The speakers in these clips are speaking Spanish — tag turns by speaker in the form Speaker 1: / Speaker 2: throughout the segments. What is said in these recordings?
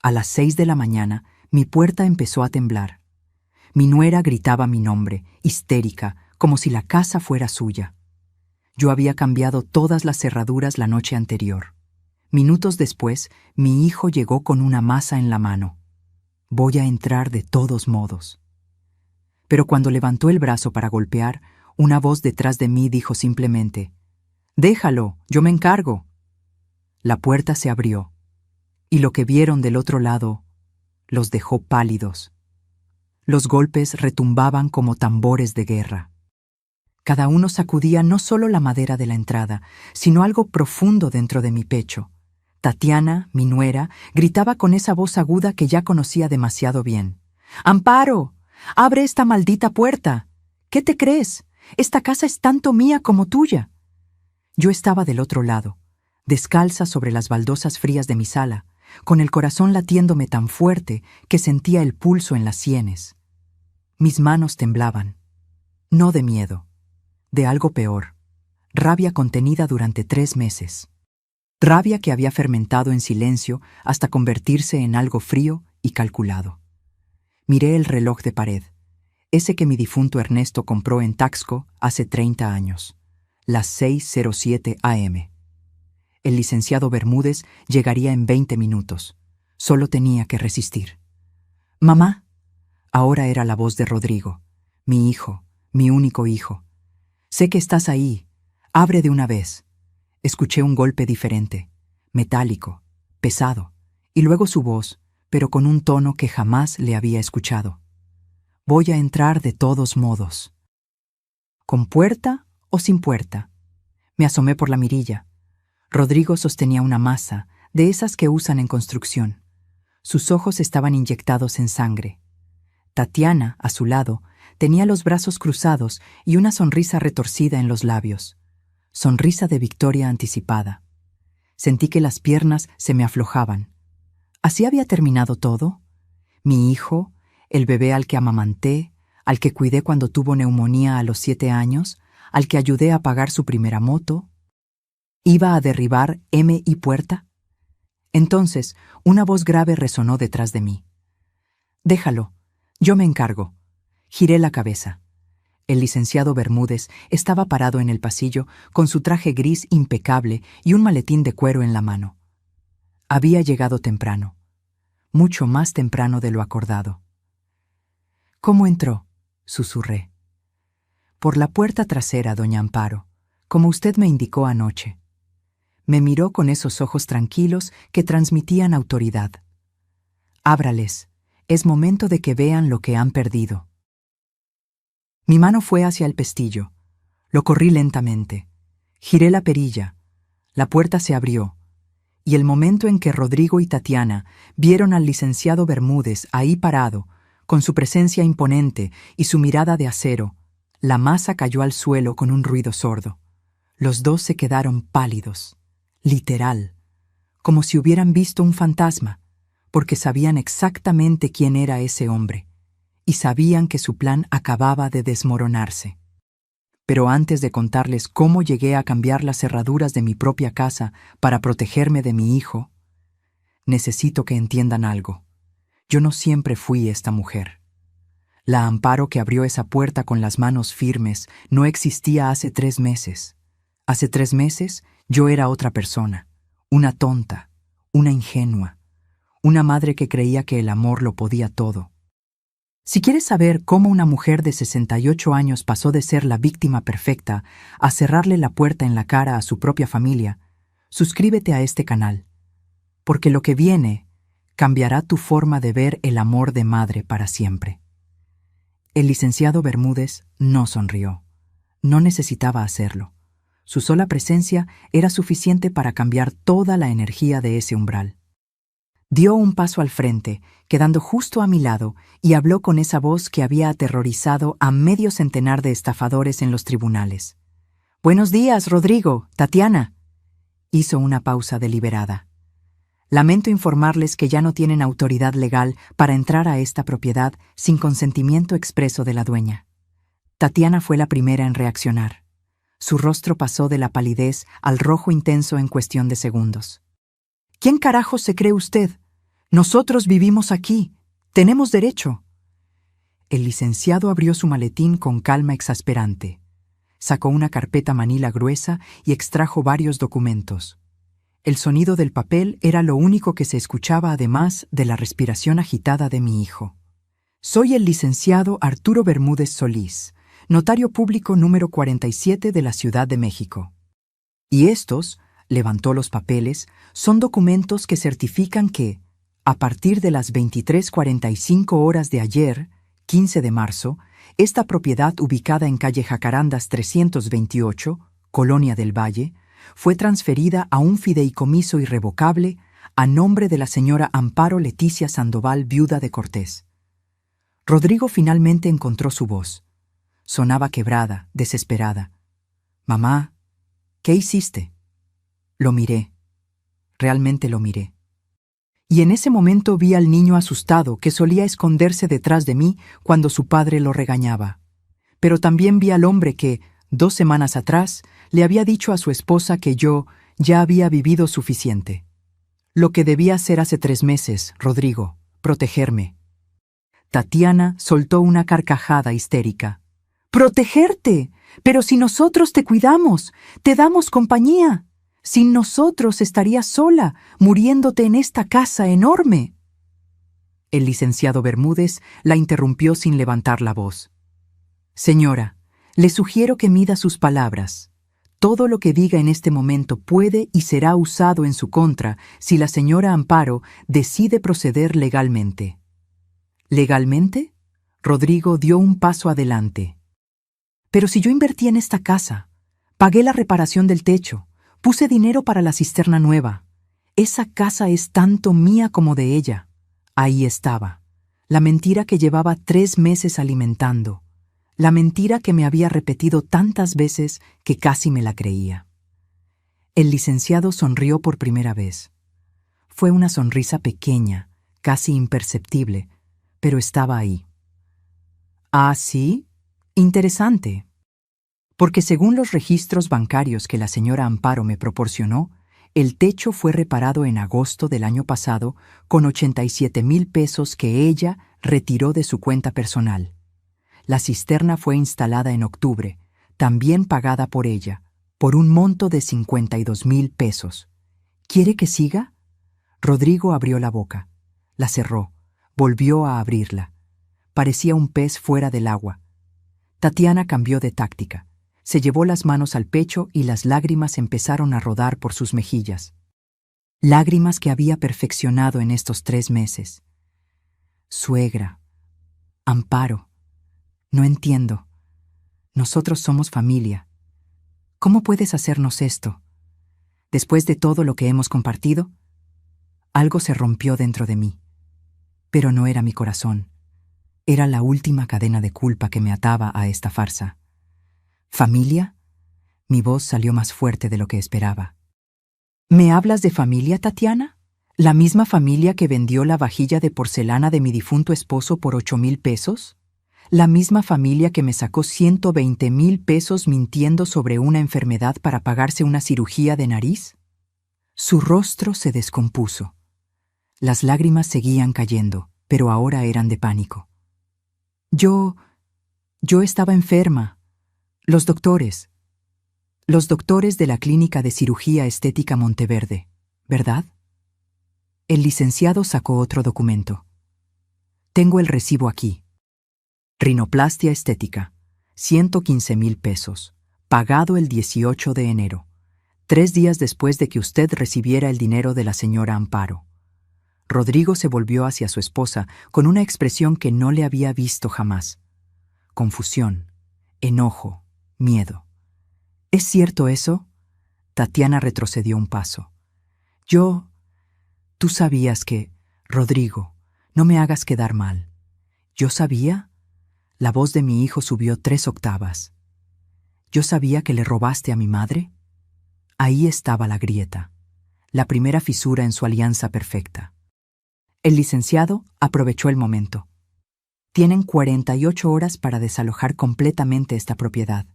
Speaker 1: A las 6 de la mañana, mi puerta empezó a temblar. Mi nuera gritaba mi nombre, histérica, como si la casa fuera suya. Yo había cambiado todas las cerraduras la noche anterior. Minutos después, mi hijo llegó con una masa en la mano. Voy a entrar de todos modos. Pero cuando levantó el brazo para golpear, una voz detrás de mí dijo simplemente: «Déjalo, yo me encargo». La puerta se abrió, y lo que vieron del otro lado los dejó pálidos. Los golpes retumbaban como tambores de guerra. Cada uno sacudía no solo la madera de la entrada, sino algo profundo dentro de mi pecho. Tatiana, mi nuera, gritaba con esa voz aguda que ya conocía demasiado bien: «¡Amparo! ¡Abre esta maldita puerta! ¿Qué te crees? Esta casa es tanto mía como tuya». Yo estaba del otro lado, descalza sobre las baldosas frías de mi sala, con el corazón latiéndome tan fuerte que sentía el pulso en las sienes. Mis manos temblaban, no de miedo, de algo peor: rabia contenida durante 3 meses. Rabia que había fermentado en silencio hasta convertirse en algo frío y calculado. Miré el reloj de pared, ese que mi difunto Ernesto compró en Taxco hace 30 años, las 6:07 a.m. El licenciado Bermúdez llegaría en 20 minutos. Solo tenía que resistir. «Mamá». Ahora era la voz de Rodrigo, mi hijo, mi único hijo. «Sé que estás ahí. Abre de una vez». Escuché un golpe diferente, metálico, pesado, y luego su voz, pero con un tono que jamás le había escuchado. «Voy a entrar de todos modos». ¿Con puerta o sin puerta? Me asomé por la mirilla. Rodrigo sostenía una masa, de esas que usan en construcción. Sus ojos estaban inyectados en sangre. Tatiana, a su lado, tenía los brazos cruzados y una sonrisa retorcida en los labios. Sonrisa de victoria anticipada. Sentí que las piernas se me aflojaban. ¿Así había terminado todo? Mi hijo, el bebé al que amamanté, al que cuidé cuando tuvo neumonía a los 7 años, al que ayudé a pagar su primera moto, ¿iba a derribar M y puerta? Entonces, una voz grave resonó detrás de mí. «Déjalo, yo me encargo». Giré la cabeza. El licenciado Bermúdez estaba parado en el pasillo con su traje gris impecable y un maletín de cuero en la mano. Había llegado temprano, mucho más temprano de lo acordado. «¿Cómo entró?», susurré. «Por la puerta trasera, doña Amparo, como usted me indicó anoche». Me miró con esos ojos tranquilos que transmitían autoridad. «Ábrales, es momento de que vean lo que han perdido». Mi mano fue hacia el pestillo. Lo corrí lentamente. Giré la perilla. La puerta se abrió. Y el momento en que Rodrigo y Tatiana vieron al licenciado Bermúdez ahí parado, con su presencia imponente y su mirada de acero, la masa cayó al suelo con un ruido sordo. Los dos se quedaron pálidos, literal, como si hubieran visto un fantasma, porque sabían exactamente quién era ese hombre. Y sabían que su plan acababa de desmoronarse. Pero antes de contarles cómo llegué a cambiar las cerraduras de mi propia casa para protegerme de mi hijo, necesito que entiendan algo. Yo no siempre fui esta mujer. La Amparo que abrió esa puerta con las manos firmes no existía hace 3 meses. Hace 3 meses yo era otra persona, una tonta, una ingenua, una madre que creía que el amor lo podía todo. Si quieres saber cómo una mujer de 68 años pasó de ser la víctima perfecta a cerrarle la puerta en la cara a su propia familia, suscríbete a este canal, porque lo que viene cambiará tu forma de ver el amor de madre para siempre. El licenciado Bermúdez no sonrió. No necesitaba hacerlo. Su sola presencia era suficiente para cambiar toda la energía de ese umbral. Dio un paso al frente, quedando justo a mi lado, y habló con esa voz que había aterrorizado a medio centenar de estafadores en los tribunales. «Buenos días, Rodrigo, Tatiana». Hizo una pausa deliberada. «Lamento informarles que ya no tienen autoridad legal para entrar a esta propiedad sin consentimiento expreso de la dueña». Tatiana fue la primera en reaccionar. Su rostro pasó de la palidez al rojo intenso en cuestión de segundos. «¿Quién carajo se cree usted? Nosotros vivimos aquí. Tenemos derecho. El licenciado abrió su maletín con calma exasperante. Sacó una carpeta manila gruesa y extrajo varios documentos. El sonido del papel era lo único que se escuchaba además de la respiración agitada de mi hijo. Soy el licenciado Arturo Bermúdez Solís, notario público número 47 de la Ciudad de México. Y estos, levantó los papeles, son documentos que certifican que, a partir de las 23:45 horas de ayer, 15 de marzo, esta propiedad ubicada en calle Jacarandas 328, Colonia del Valle, fue transferida a un fideicomiso irrevocable a nombre de la señora Amparo Leticia Sandoval, viuda de Cortés. Rodrigo finalmente encontró su voz. Sonaba quebrada, desesperada. «Mamá, ¿qué hiciste?» Lo miré. Realmente lo miré. Y en ese momento vi al niño asustado que solía esconderse detrás de mí cuando su padre lo regañaba. Pero también vi al hombre que, 2 semanas atrás, le había dicho a su esposa que yo ya había vivido suficiente. Lo que debía hacer hace 3 meses, Rodrigo, protegerme. Tatiana soltó una carcajada histérica. «¡Protegerte! Pero si nosotros te cuidamos, te damos compañía. Sin nosotros estarías sola, muriéndote en esta casa enorme». El licenciado Bermúdez la interrumpió sin levantar la voz. «Señora, le sugiero que mida sus palabras. Todo lo que diga en este momento puede y será usado en su contra si la señora Amparo decide proceder legalmente». ¿Legalmente? Rodrigo dio un paso adelante. «Pero si yo invertí en esta casa, pagué la reparación del techo, puse dinero para la cisterna nueva. Esa casa es tanto mía como de ella. Ahí estaba, la mentira que llevaba 3 meses alimentando, la mentira que me había repetido tantas veces que casi me la creía». El licenciado sonrió por primera vez. Fue una sonrisa pequeña, casi imperceptible, pero estaba ahí. «¿Ah, sí? Interesante. Porque según los registros bancarios que la señora Amparo me proporcionó, el techo fue reparado en agosto del año pasado con 87,000 pesos que ella retiró de su cuenta personal. La cisterna fue instalada en octubre, también pagada por ella, por un monto de 52,000 pesos. ¿Quiere que siga?» Rodrigo abrió la boca, la cerró, volvió a abrirla. Parecía un pez fuera del agua. Tatiana cambió de táctica. Se llevó las manos al pecho y las lágrimas empezaron a rodar por sus mejillas. Lágrimas que había perfeccionado en estos 3 meses. «Suegra, Amparo, no entiendo. Nosotros somos familia. ¿Cómo puedes hacernos esto? Después de todo lo que hemos compartido?» Algo se rompió dentro de mí. Pero no era mi corazón. Era la última cadena de culpa que me ataba a esta farsa. «¿Familia?» Mi voz salió más fuerte de lo que esperaba. «¿Me hablas de familia, Tatiana? ¿La misma familia que vendió la vajilla de porcelana de mi difunto esposo por 8,000 pesos? ¿La misma familia que me sacó 120,000 pesos mintiendo sobre una enfermedad para pagarse una cirugía de nariz?» Su rostro se descompuso. Las lágrimas seguían cayendo, pero ahora eran de pánico. Yo estaba enferma. Los doctores de la Clínica de Cirugía Estética Monteverde, ¿verdad?» El licenciado sacó otro documento. «Tengo el recibo aquí. Rinoplastia estética, 115,000 pesos, pagado el 18 de enero, 3 días después de que usted recibiera el dinero de la señora Amparo». Rodrigo se volvió hacia su esposa con una expresión que no le había visto jamás. Confusión, enojo, miedo. «¿Es cierto eso?» Tatiana retrocedió un paso. Tú sabías que... Rodrigo, no me hagas quedar mal. ¿Yo sabía?» La voz de mi hijo subió 3 octavas. «¿Yo sabía que le robaste a mi madre?» Ahí estaba la grieta, la primera fisura en su alianza perfecta. El licenciado aprovechó el momento. «Tienen 48 horas para desalojar completamente esta propiedad.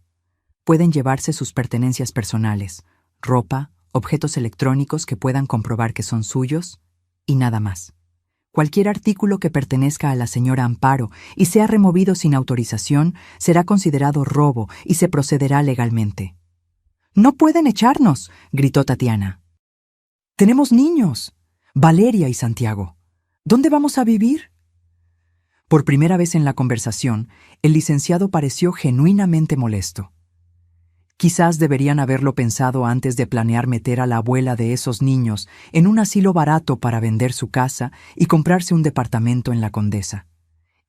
Speaker 1: Pueden llevarse sus pertenencias personales, ropa, objetos electrónicos que puedan comprobar que son suyos, y nada más. Cualquier artículo que pertenezca a la señora Amparo y sea removido sin autorización será considerado robo y se procederá legalmente. «¡No pueden echarnos!», gritó Tatiana. «Tenemos niños, Valeria y Santiago. ¿Dónde vamos a vivir?». Por primera vez en la conversación, el licenciado pareció genuinamente molesto. Quizás deberían haberlo pensado antes de planear meter a la abuela de esos niños en un asilo barato para vender su casa y comprarse un departamento en la Condesa.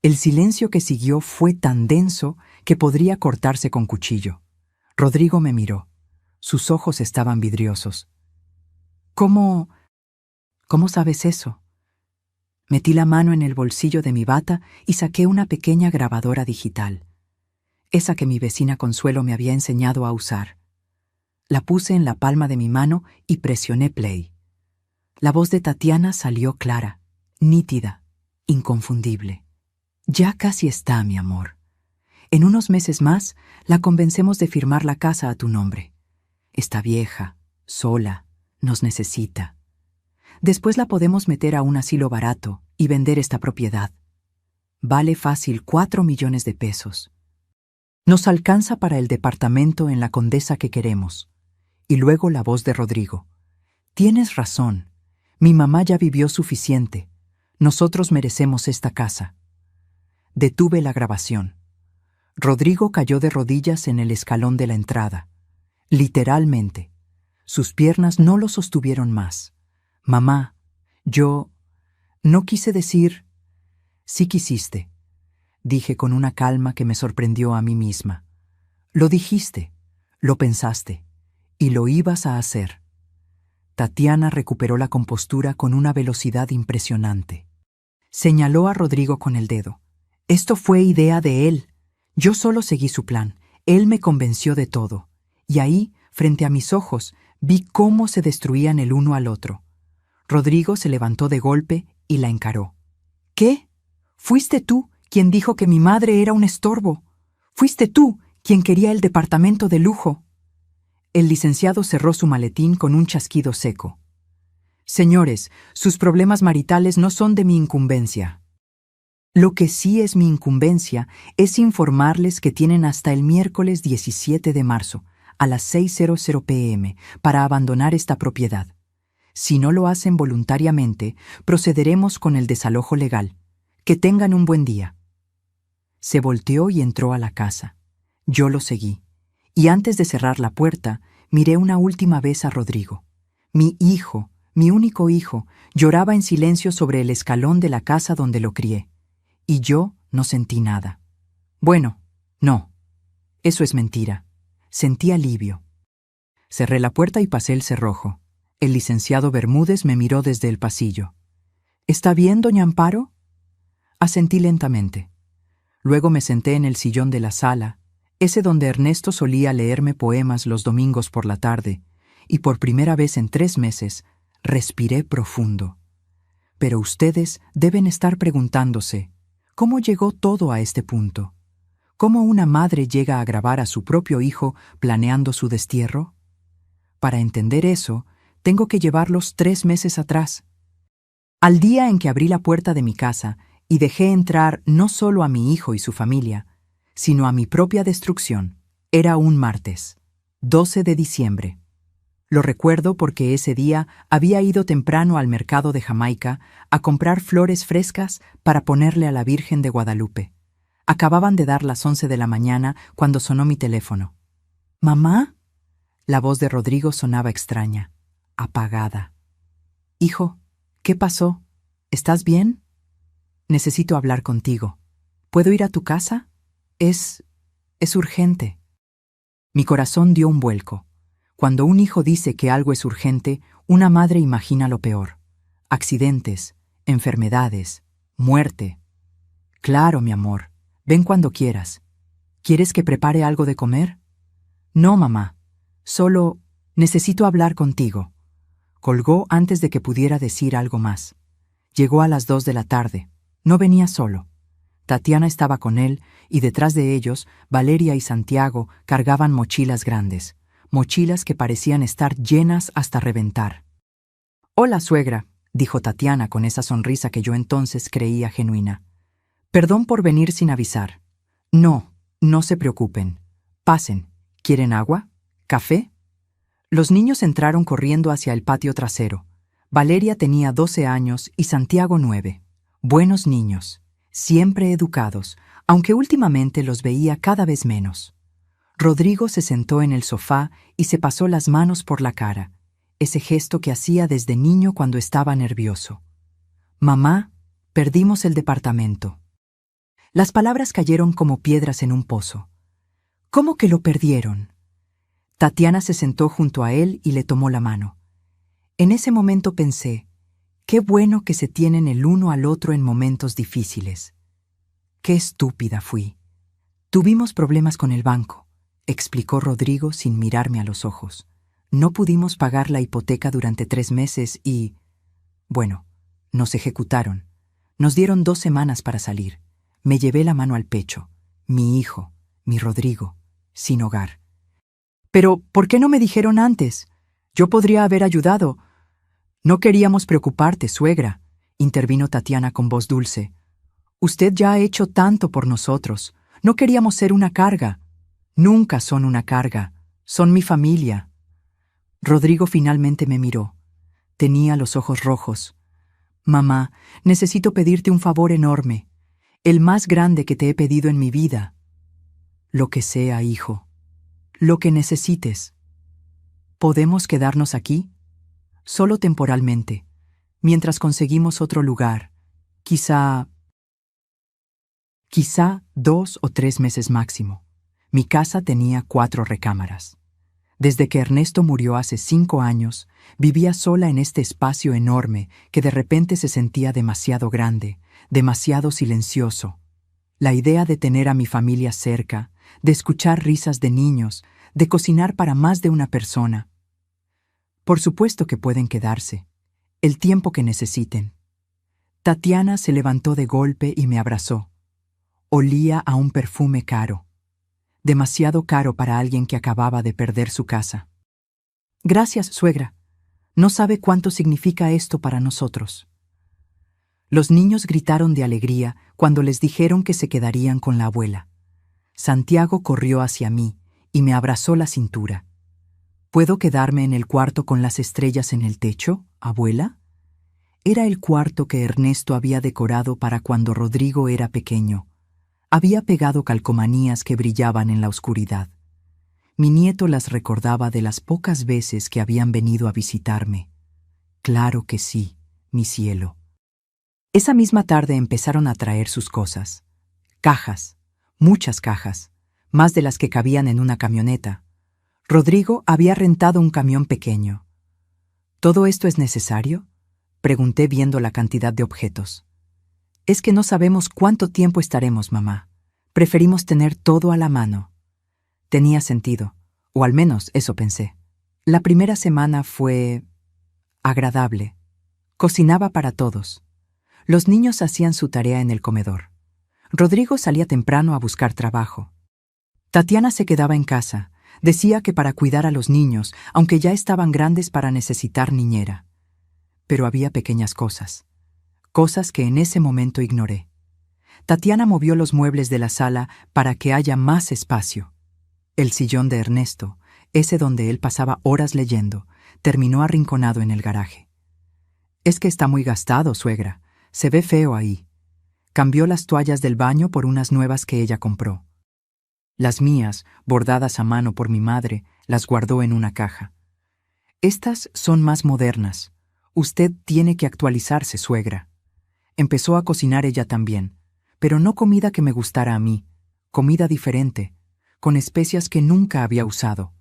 Speaker 1: El silencio que siguió fue tan denso que podría cortarse con cuchillo. Rodrigo me miró. Sus ojos estaban vidriosos. ¿Cómo sabes eso? Metí la mano en el bolsillo de mi bata y saqué una pequeña grabadora digital. Esa que mi vecina Consuelo me había enseñado a usar. La puse en la palma de mi mano y presioné play. La voz de Tatiana salió clara, nítida, inconfundible. «Ya casi está, mi amor. En unos meses más la convencemos de firmar la casa a tu nombre. Está vieja, sola, nos necesita. Después la podemos meter a un asilo barato y vender esta propiedad. Vale fácil 4 millones de pesos. Nos alcanza para el departamento en la Condesa que queremos». Y luego la voz de Rodrigo. «Tienes razón. Mi mamá ya vivió suficiente. Nosotros merecemos esta casa». Detuve la grabación. Rodrigo cayó de rodillas en el escalón de la entrada. Literalmente. Sus piernas no lo sostuvieron más. «Mamá, yo no quise decir...». «Sí quisiste», dije con una calma que me sorprendió a mí misma. «Lo dijiste, lo pensaste, y lo ibas a hacer». Tatiana recuperó la compostura con una velocidad impresionante. Señaló a Rodrigo con el dedo. «Esto fue idea de él. Yo solo seguí su plan. Él me convenció de todo. Y ahí, frente a mis ojos, vi cómo se destruían el uno al otro». Rodrigo se levantó de golpe y la encaró. «¿Qué? Fuiste tú quien dijo que mi madre era un estorbo. Fuiste tú quien quería el departamento de lujo». El licenciado cerró su maletín con un chasquido seco. «Señores, sus problemas maritales no son de mi incumbencia. Lo que sí es mi incumbencia es informarles que tienen hasta el miércoles 17 de marzo, a las 6:00 p.m., para abandonar esta propiedad. Si no lo hacen voluntariamente, procederemos con el desalojo legal. Que tengan un buen día». Se volteó y entró a la casa. Yo lo seguí, y antes de cerrar la puerta, miré una última vez a Rodrigo. Mi hijo, mi único hijo, lloraba en silencio sobre el escalón de la casa donde lo crié, y yo no sentí nada. Bueno, no, eso es mentira. Sentí alivio. Cerré la puerta y pasé el cerrojo. El licenciado Bermúdez me miró desde el pasillo. «¿Está bien, doña Amparo?». Asentí lentamente. Luego me senté en el sillón de la sala, ese donde Ernesto solía leerme poemas los domingos por la tarde, y por primera vez en 3 meses respiré profundo. Pero ustedes deben estar preguntándose, ¿cómo llegó todo a este punto? ¿Cómo una madre llega a grabar a su propio hijo planeando su destierro? Para entender eso, tengo que llevarlos 3 meses atrás. Al día en que abrí la puerta de mi casa y dejé entrar no solo a mi hijo y su familia, sino a mi propia destrucción, era un martes, 12 de diciembre. Lo recuerdo porque ese día había ido temprano al mercado de Jamaica a comprar flores frescas para ponerle a la Virgen de Guadalupe. Acababan de dar las 11 de la mañana cuando sonó mi teléfono. «¿Mamá?». La voz de Rodrigo sonaba extraña, apagada. «Hijo, ¿qué pasó? ¿Estás bien? Necesito hablar contigo. ¿Puedo ir a tu casa? Es urgente». Mi corazón dio un vuelco. Cuando un hijo dice que algo es urgente, una madre imagina lo peor. Accidentes, enfermedades, muerte. «Claro, mi amor. Ven cuando quieras. ¿Quieres que prepare algo de comer?». «No, mamá. Solo necesito hablar contigo». Colgó antes de que pudiera decir algo más. Llegó a las 2 de la tarde. No venía solo. Tatiana estaba con él y detrás de ellos, Valeria y Santiago cargaban mochilas grandes, mochilas que parecían estar llenas hasta reventar. «Hola, suegra», dijo Tatiana con esa sonrisa que yo entonces creía genuina. Perdón por venir sin avisar. No, no se preocupen. Pasen. ¿Quieren agua? ¿Café? Los niños entraron corriendo hacia el patio trasero. Valeria tenía 12 años y Santiago 9. Buenos niños, siempre educados, aunque últimamente los veía cada vez menos. Rodrigo se sentó en el sofá y se pasó las manos por la cara, ese gesto que hacía desde niño cuando estaba nervioso. Mamá, perdimos el departamento. Las palabras cayeron como piedras en un pozo. ¿Cómo que lo perdieron? Tatiana se sentó junto a él y le tomó la mano. En ese momento pensé, qué bueno que se tienen el uno al otro en momentos difíciles. Qué estúpida fui. Tuvimos problemas con el banco, explicó Rodrigo sin mirarme a los ojos. No pudimos pagar la hipoteca durante 3 meses y... Bueno, nos ejecutaron. Nos dieron 2 semanas para salir. Me llevé la mano al pecho. Mi hijo, mi Rodrigo, sin hogar. Pero, ¿por qué no me dijeron antes? Yo podría haber ayudado. No queríamos preocuparte, suegra, intervino Tatiana con voz dulce. Usted ya ha hecho tanto por nosotros. No queríamos ser una carga. Nunca son una carga. Son mi familia. Rodrigo finalmente me miró. Tenía los ojos rojos. Mamá, necesito pedirte un favor enorme. El más grande que te he pedido en mi vida. Lo que sea, hijo. Lo que necesites. ¿Podemos quedarnos aquí? Solo temporalmente, mientras conseguimos otro lugar. Quizá 2 o 3 meses máximo. Mi casa tenía 4 recámaras. Desde que Ernesto murió hace 5 años, vivía sola en este espacio enorme que de repente se sentía demasiado grande, demasiado silencioso. La idea de tener a mi familia cerca, de escuchar risas de niños, de cocinar para más de una persona. Por supuesto que pueden quedarse, el tiempo que necesiten. Tatiana se levantó de golpe y me abrazó. Olía a un perfume caro. Demasiado caro para alguien que acababa de perder su casa. Gracias, suegra. No sabe cuánto significa esto para nosotros. Los niños gritaron de alegría cuando les dijeron que se quedarían con la abuela. Santiago corrió hacia mí y me abrazó la cintura. ¿Puedo quedarme en el cuarto con las estrellas en el techo, abuela? Era el cuarto que Ernesto había decorado para cuando Rodrigo era pequeño. Había pegado calcomanías que brillaban en la oscuridad. Mi nieto las recordaba de las pocas veces que habían venido a visitarme. Claro que sí, mi cielo. Esa misma tarde empezaron a traer sus cosas. Cajas, muchas cajas, más de las que cabían en una camioneta. Rodrigo había rentado un camión pequeño. ¿Todo esto es necesario?, pregunté viendo la cantidad de objetos. Es que no sabemos cuánto tiempo estaremos, mamá. Preferimos tener todo a la mano. Tenía sentido, o al menos eso pensé. La primera semana fue agradable. Cocinaba para todos. Los niños hacían su tarea en el comedor. Rodrigo salía temprano a buscar trabajo. Tatiana se quedaba en casa. Decía que para cuidar a los niños, aunque ya estaban grandes para necesitar niñera. Pero había pequeñas cosas. Cosas que en ese momento ignoré. Tatiana movió los muebles de la sala para que haya más espacio. El sillón de Ernesto, ese donde él pasaba horas leyendo, terminó arrinconado en el garaje. Es que está muy gastado, suegra. Se ve feo ahí. Cambió las toallas del baño por unas nuevas que ella compró. Las mías, bordadas a mano por mi madre, las guardó en una caja. Estas son más modernas. Usted tiene que actualizarse, suegra. Empezó a cocinar ella también, pero no comida que me gustara a mí, comida diferente, con especias que nunca había usado.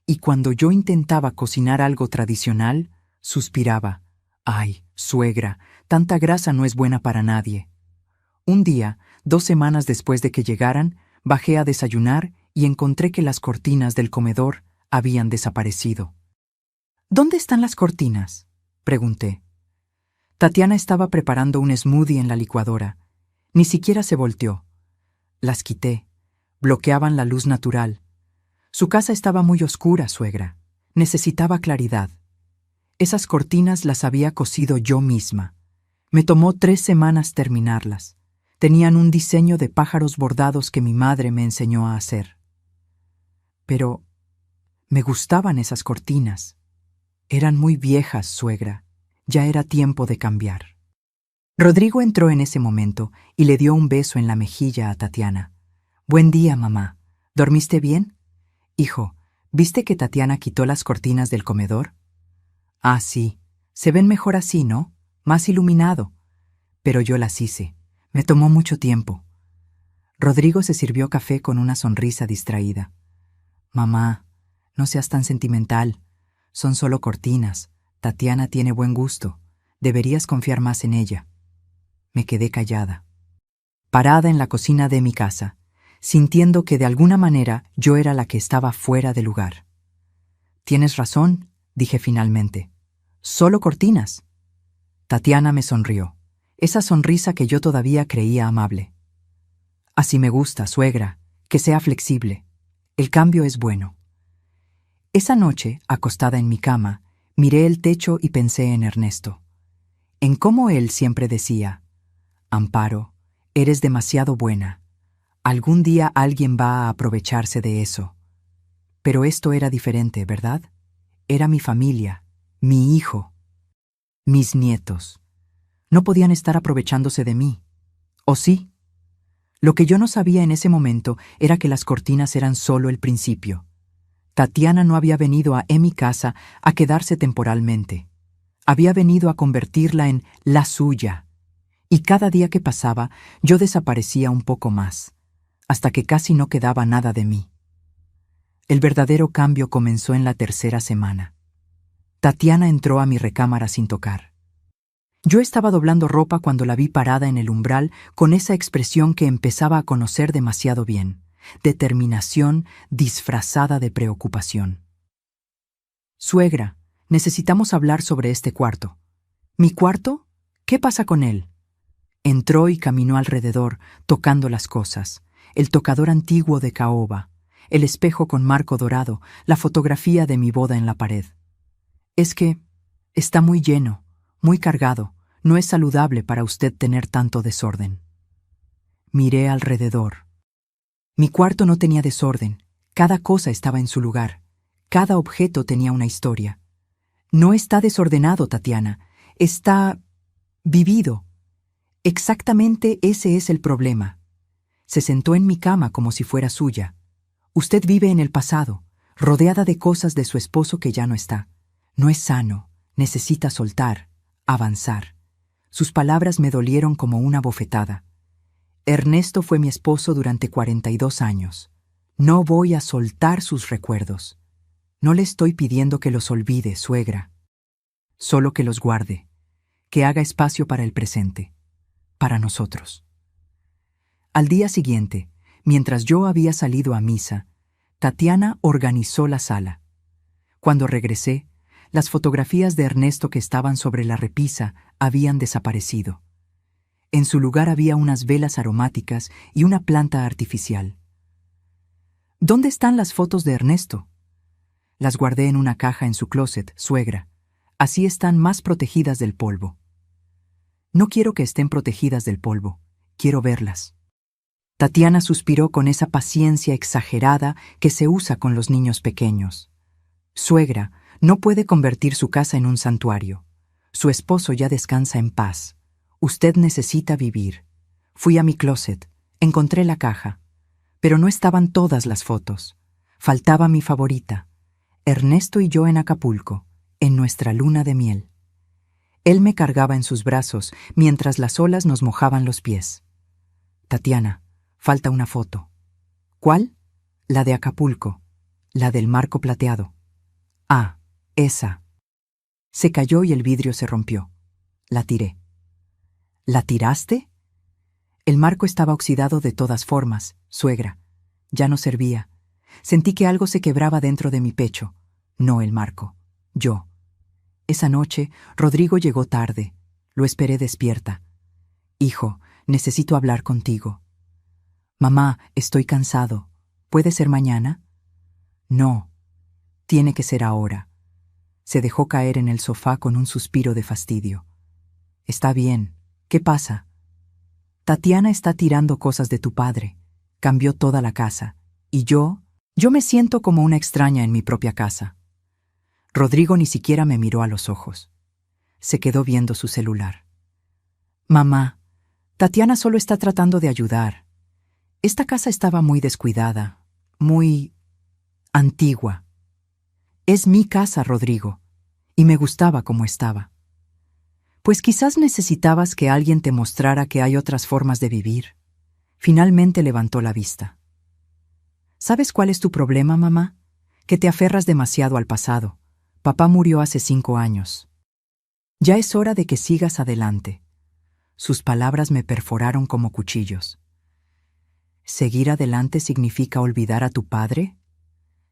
Speaker 1: Y cuando yo intentaba cocinar algo tradicional, suspiraba. Ay, suegra, tanta grasa no es buena para nadie. Un día, 2 semanas después de que llegaran, bajé a desayunar y encontré que las cortinas del comedor habían desaparecido. ¿Dónde están las cortinas?, pregunté. Tatiana estaba preparando un smoothie en la licuadora. Ni siquiera se volteó. Las quité. Bloqueaban la luz natural. Su casa estaba muy oscura, suegra. Necesitaba claridad. Esas cortinas las había cosido yo misma. Me tomó 3 semanas terminarlas. Tenían un diseño de pájaros bordados que mi madre me enseñó a hacer. Pero me gustaban esas cortinas. Eran muy viejas, suegra. Ya era tiempo de cambiar. Rodrigo entró en ese momento y le dio un beso en la mejilla a Tatiana. Buen día, mamá. ¿Dormiste bien? Hijo, ¿viste que Tatiana quitó las cortinas del comedor? Ah, sí. Se ven mejor así, ¿no? Más iluminado. Pero yo las hice. Me tomó mucho tiempo. Rodrigo se sirvió café con una sonrisa distraída. Mamá, no seas tan sentimental. Son solo cortinas. Tatiana tiene buen gusto. Deberías confiar más en ella. Me quedé callada, parada en la cocina de mi casa, sintiendo que de alguna manera yo era la que estaba fuera de lugar. Tienes razón, dije finalmente. Solo cortinas. Tatiana me sonrió, esa sonrisa que yo todavía creía amable. Así me gusta, suegra, que sea flexible. El cambio es bueno. Esa noche, acostada en mi cama, miré el techo y pensé en Ernesto. En cómo él siempre decía: Amparo, eres demasiado buena. Algún día alguien va a aprovecharse de eso. Pero esto era diferente, ¿verdad? Era mi familia, mi hijo, mis nietos. No podían estar aprovechándose de mí. ¿O sí? Lo que yo no sabía en ese momento era que las cortinas eran solo el principio. Tatiana no había venido a mi casa a quedarse temporalmente. Había venido a convertirla en la suya. Y cada día que pasaba, yo desaparecía un poco más, hasta que casi no quedaba nada de mí. El verdadero cambio comenzó en la 3ª semana. Tatiana entró a mi recámara sin tocar. Yo estaba doblando ropa cuando la vi parada en el umbral con esa expresión que empezaba a conocer demasiado bien, determinación disfrazada de preocupación. Suegra, necesitamos hablar sobre este cuarto. ¿Mi cuarto? ¿Qué pasa con él? Entró y caminó alrededor, tocando las cosas. El tocador antiguo de caoba, el espejo con marco dorado, la fotografía de mi boda en la pared. Es que está muy lleno, muy cargado. No es saludable para usted tener tanto desorden. Miré alrededor. Mi cuarto no tenía desorden. Cada cosa estaba en su lugar. Cada objeto tenía una historia. No está desordenado, Tatiana. Está vivido. Exactamente ese es el problema. Se sentó en mi cama como si fuera suya. Usted vive en el pasado, rodeada de cosas de su esposo que ya no está. No es sano, necesita soltar, avanzar. Sus palabras me dolieron como una bofetada. Ernesto fue mi esposo durante 42 años. No voy a soltar sus recuerdos. No le estoy pidiendo que los olvide, suegra. Solo que los guarde, que haga espacio para el presente. Para nosotros. Al día siguiente, mientras yo había salido a misa, Tatiana organizó la sala. Cuando regresé, las fotografías de Ernesto que estaban sobre la repisa habían desaparecido. En su lugar había unas velas aromáticas y una planta artificial. ¿Dónde están las fotos de Ernesto? Las guardé en una caja en su closet, suegra. Así están más protegidas del polvo. No quiero que estén protegidas del polvo. Quiero verlas. Tatiana suspiró con esa paciencia exagerada que se usa con los niños pequeños. Suegra, no puede convertir su casa en un santuario. Su esposo ya descansa en paz. Usted necesita vivir. Fui a mi closet, encontré la caja, pero no estaban todas las fotos. Faltaba mi favorita, Ernesto y yo en Acapulco, en nuestra luna de miel. Él me cargaba en sus brazos mientras las olas nos mojaban los pies. Tatiana, falta una foto. ¿Cuál? La de Acapulco, la del marco plateado. Ah, esa. Se cayó y el vidrio se rompió. La tiré. ¿La tiraste? El marco estaba oxidado de todas formas, suegra. Ya no servía. Sentí que algo se quebraba dentro de mi pecho. No el marco, yo. Esa noche, Rodrigo llegó tarde. Lo esperé despierta. Hijo, necesito hablar contigo. Mamá, estoy cansado. ¿Puede ser mañana? No, tiene que ser ahora. Se dejó caer en el sofá con un suspiro de fastidio. Está bien. ¿Qué pasa? Tatiana está tirando cosas de tu padre. Cambió toda la casa. Y yo me siento como una extraña en mi propia casa. Rodrigo ni siquiera me miró a los ojos. Se quedó viendo su celular. Mamá, Tatiana solo está tratando de ayudar. Esta casa estaba muy descuidada, muy antigua. Es mi casa, Rodrigo, y me gustaba como estaba. Pues quizás necesitabas que alguien te mostrara que hay otras formas de vivir. Finalmente levantó la vista. ¿Sabes cuál es tu problema, mamá? Que te aferras demasiado al pasado. Papá murió hace 5 años. Ya es hora de que sigas adelante. Sus palabras me perforaron como cuchillos. ¿Seguir adelante significa olvidar a tu padre?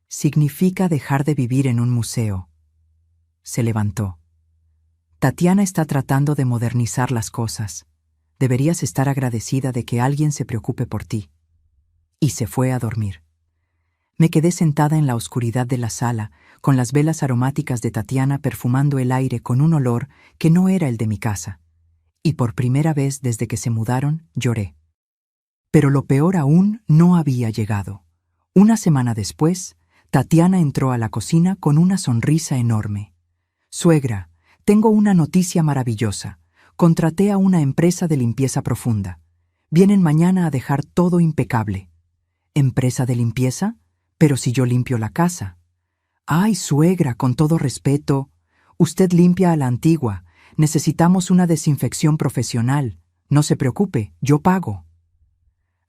Speaker 1: Significa dejar de vivir en un museo. Se levantó. Tatiana está tratando de modernizar las cosas. Deberías estar agradecida de que alguien se preocupe por ti. Y se fue a dormir. Me quedé sentada en la oscuridad de la sala, con las velas aromáticas de Tatiana perfumando el aire con un olor que no era el de mi casa. Y por primera vez desde que se mudaron, lloré. Pero lo peor aún no había llegado. Una semana después, Tatiana entró a la cocina con una sonrisa enorme. Suegra, tengo una noticia maravillosa. Contraté a una empresa de limpieza profunda. Vienen mañana a dejar todo impecable. ¿Empresa de limpieza? Pero si yo limpio la casa. Ay, suegra, con todo respeto. Usted limpia a la antigua. Necesitamos una desinfección profesional. No se preocupe, yo pago.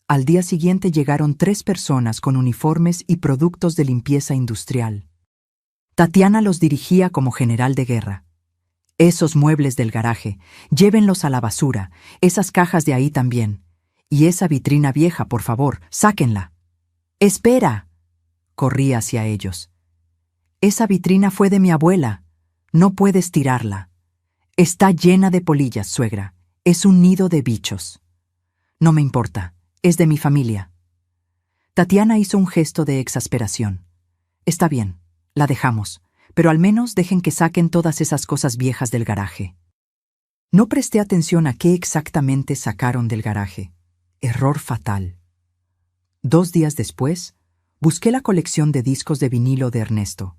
Speaker 1: Al día siguiente llegaron 3 personas con uniformes y productos de limpieza industrial. Tatiana los dirigía como general de guerra. Esos muebles del garaje, llévenlos a la basura, esas cajas de ahí también. Y esa vitrina vieja, por favor, sáquenla. ¡Espera! Corrí hacia ellos. Esa vitrina fue de mi abuela. No puedes tirarla. Está llena de polillas, suegra. Es un nido de bichos. No me importa. Es de mi familia. Tatiana hizo un gesto de exasperación. Está bien, la dejamos, pero al menos dejen que saquen todas esas cosas viejas del garaje. No presté atención a qué exactamente sacaron del garaje. Error fatal. 2 días después, busqué la colección de discos de vinilo de Ernesto.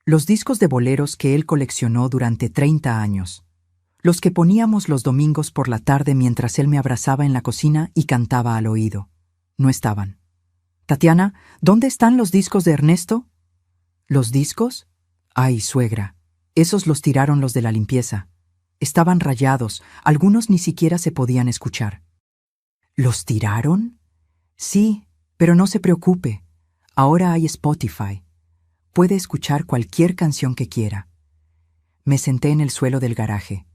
Speaker 1: Los discos de boleros que él coleccionó durante 30 años. Los que poníamos los domingos por la tarde mientras él me abrazaba en la cocina y cantaba al oído. No estaban. Tatiana, ¿dónde están los discos de Ernesto? ¿Los discos? Ay, suegra, esos los tiraron los de la limpieza. Estaban rayados, algunos ni siquiera se podían escuchar. ¿Los tiraron? Sí, pero no se preocupe. Ahora hay Spotify. Puede escuchar cualquier canción que quiera. Me senté en el suelo del garaje,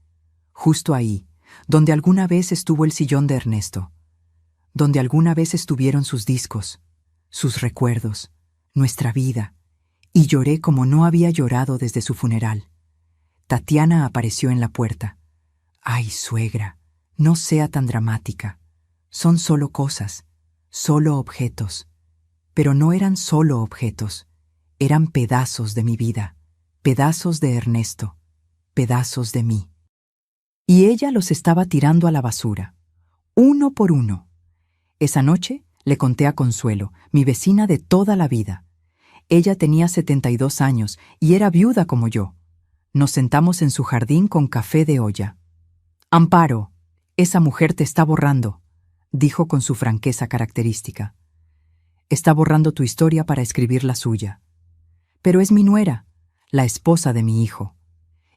Speaker 1: justo ahí, donde alguna vez estuvo el sillón de Ernesto, donde alguna vez estuvieron sus discos, sus recuerdos, nuestra vida, y lloré como no había llorado desde su funeral. Tatiana apareció en la puerta. Ay, suegra, no sea tan dramática. Son solo cosas, solo objetos. Pero no eran solo objetos, eran pedazos de mi vida, pedazos de Ernesto, pedazos de mí. Y ella los estaba tirando a la basura, uno por uno. Esa noche le conté a Consuelo, mi vecina de toda la vida. Ella tenía 72 años y era viuda como yo. Nos sentamos en su jardín con café de olla. Amparo, esa mujer te está borrando, dijo con su franqueza característica. Está borrando tu historia para escribir la suya. Pero es mi nuera, la esposa de mi hijo.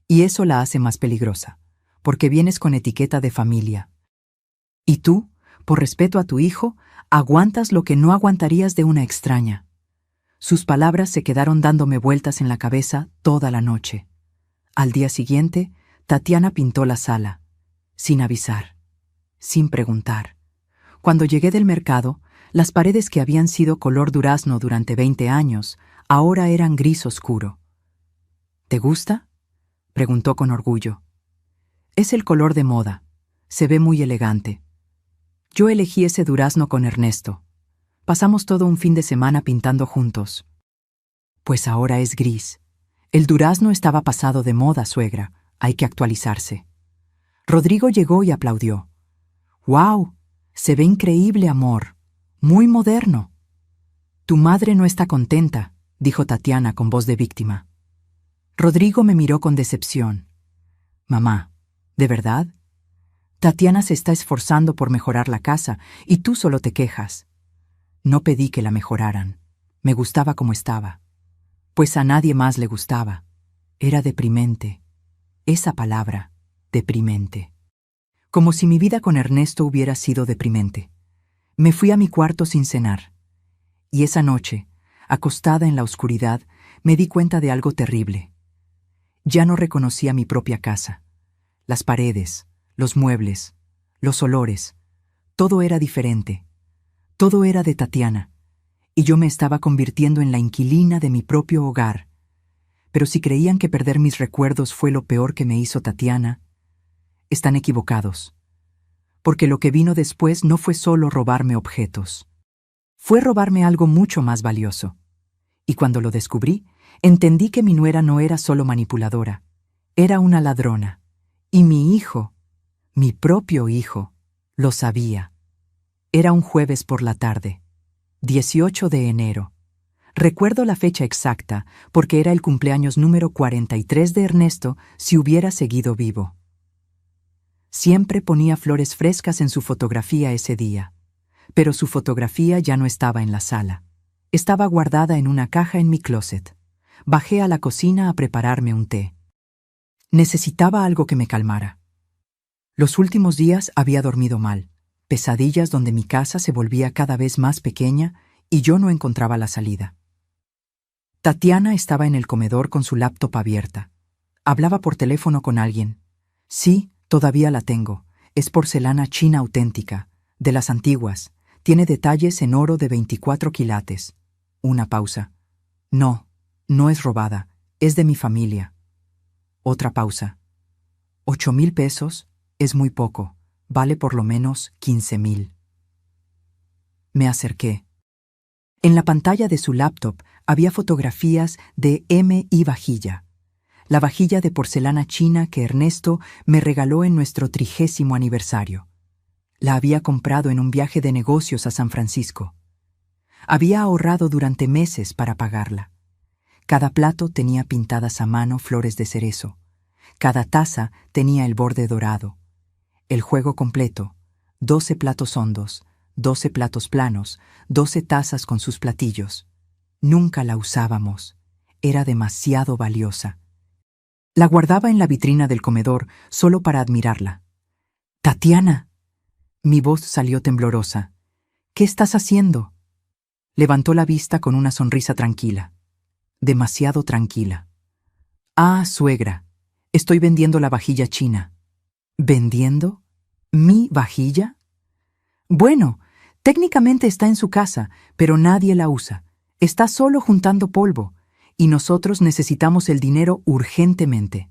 Speaker 1: Y eso la hace más peligrosa, porque vienes con etiqueta de familia. Y tú, por respeto a tu hijo, aguantas lo que no aguantarías de una extraña. Sus palabras se quedaron dándome vueltas en la cabeza toda la noche. Al día siguiente, Tatiana pintó la sala, sin avisar, sin preguntar. Cuando llegué del mercado, las paredes que habían sido color durazno durante 20 años, ahora eran gris oscuro. ¿Te gusta?, preguntó con orgullo. Es el color de moda. Se ve muy elegante. Yo elegí ese durazno con Ernesto. Pasamos todo un fin de semana pintando juntos. Pues ahora es gris. El durazno estaba pasado de moda, suegra. Hay que actualizarse. Rodrigo llegó y aplaudió. ¡Guau! Se ve increíble, amor. Muy moderno. Tu madre no está contenta, dijo Tatiana con voz de víctima. Rodrigo me miró con decepción. Mamá, ¿de verdad? Tatiana se está esforzando por mejorar la casa y tú solo te quejas. No pedí que la mejoraran. Me gustaba como estaba. Pues a nadie más le gustaba. Era deprimente. Esa palabra, deprimente. Como si mi vida con Ernesto hubiera sido deprimente. Me fui a mi cuarto sin cenar. Y esa noche, acostada en la oscuridad, me di cuenta de algo terrible. Ya no reconocía mi propia casa. Las paredes, los muebles, los olores, todo era diferente. Todo era de Tatiana, y yo me estaba convirtiendo en la inquilina de mi propio hogar. Pero si creían que perder mis recuerdos fue lo peor que me hizo Tatiana, están equivocados. Porque lo que vino después no fue solo robarme objetos. Fue robarme algo mucho más valioso. Y cuando lo descubrí, entendí que mi nuera no era solo manipuladora, era una ladrona. Y mi hijo, mi propio hijo, lo sabía. Era un jueves por la tarde, 18 de enero. Recuerdo la fecha exacta porque era el cumpleaños número 43 de Ernesto si hubiera seguido vivo. Siempre ponía flores frescas en su fotografía ese día, pero su fotografía ya no estaba en la sala. Estaba guardada en una caja en mi closet. Bajé a la cocina a prepararme un té. Necesitaba algo que me calmara. Los últimos días había dormido mal, pesadillas donde mi casa se volvía cada vez más pequeña y yo no encontraba la salida. Tatiana estaba en el comedor con su laptop abierta. Hablaba por teléfono con alguien. Sí, todavía la tengo. Es porcelana china auténtica, de las antiguas. Tiene detalles en oro de 24 quilates. Una pausa. No, no es robada. Es de mi familia. Otra pausa. 8,000 pesos es muy poco. Vale por lo menos 15,000. Me acerqué. En la pantalla de su laptop había fotografías de M.I. Vajilla, la vajilla de porcelana china que Ernesto me regaló en nuestro 30º aniversario. La había comprado en un viaje de negocios a San Francisco. Había ahorrado durante meses para pagarla. Cada plato tenía pintadas a mano flores de cerezo. Cada taza tenía el borde dorado. El juego completo, 12 platos hondos, 12 platos planos, 12 tazas con sus platillos. Nunca la usábamos. Era demasiado valiosa. La guardaba en la vitrina del comedor solo para admirarla. «Tatiana». Mi voz salió temblorosa. «¿Qué estás haciendo?» Levantó la vista con una sonrisa tranquila. Demasiado tranquila. «Ah, suegra, estoy vendiendo la vajilla china». ¿Vendiendo? ¿Mi vajilla? Bueno, técnicamente está en su casa, pero nadie la usa. Está solo juntando polvo, y nosotros necesitamos el dinero urgentemente.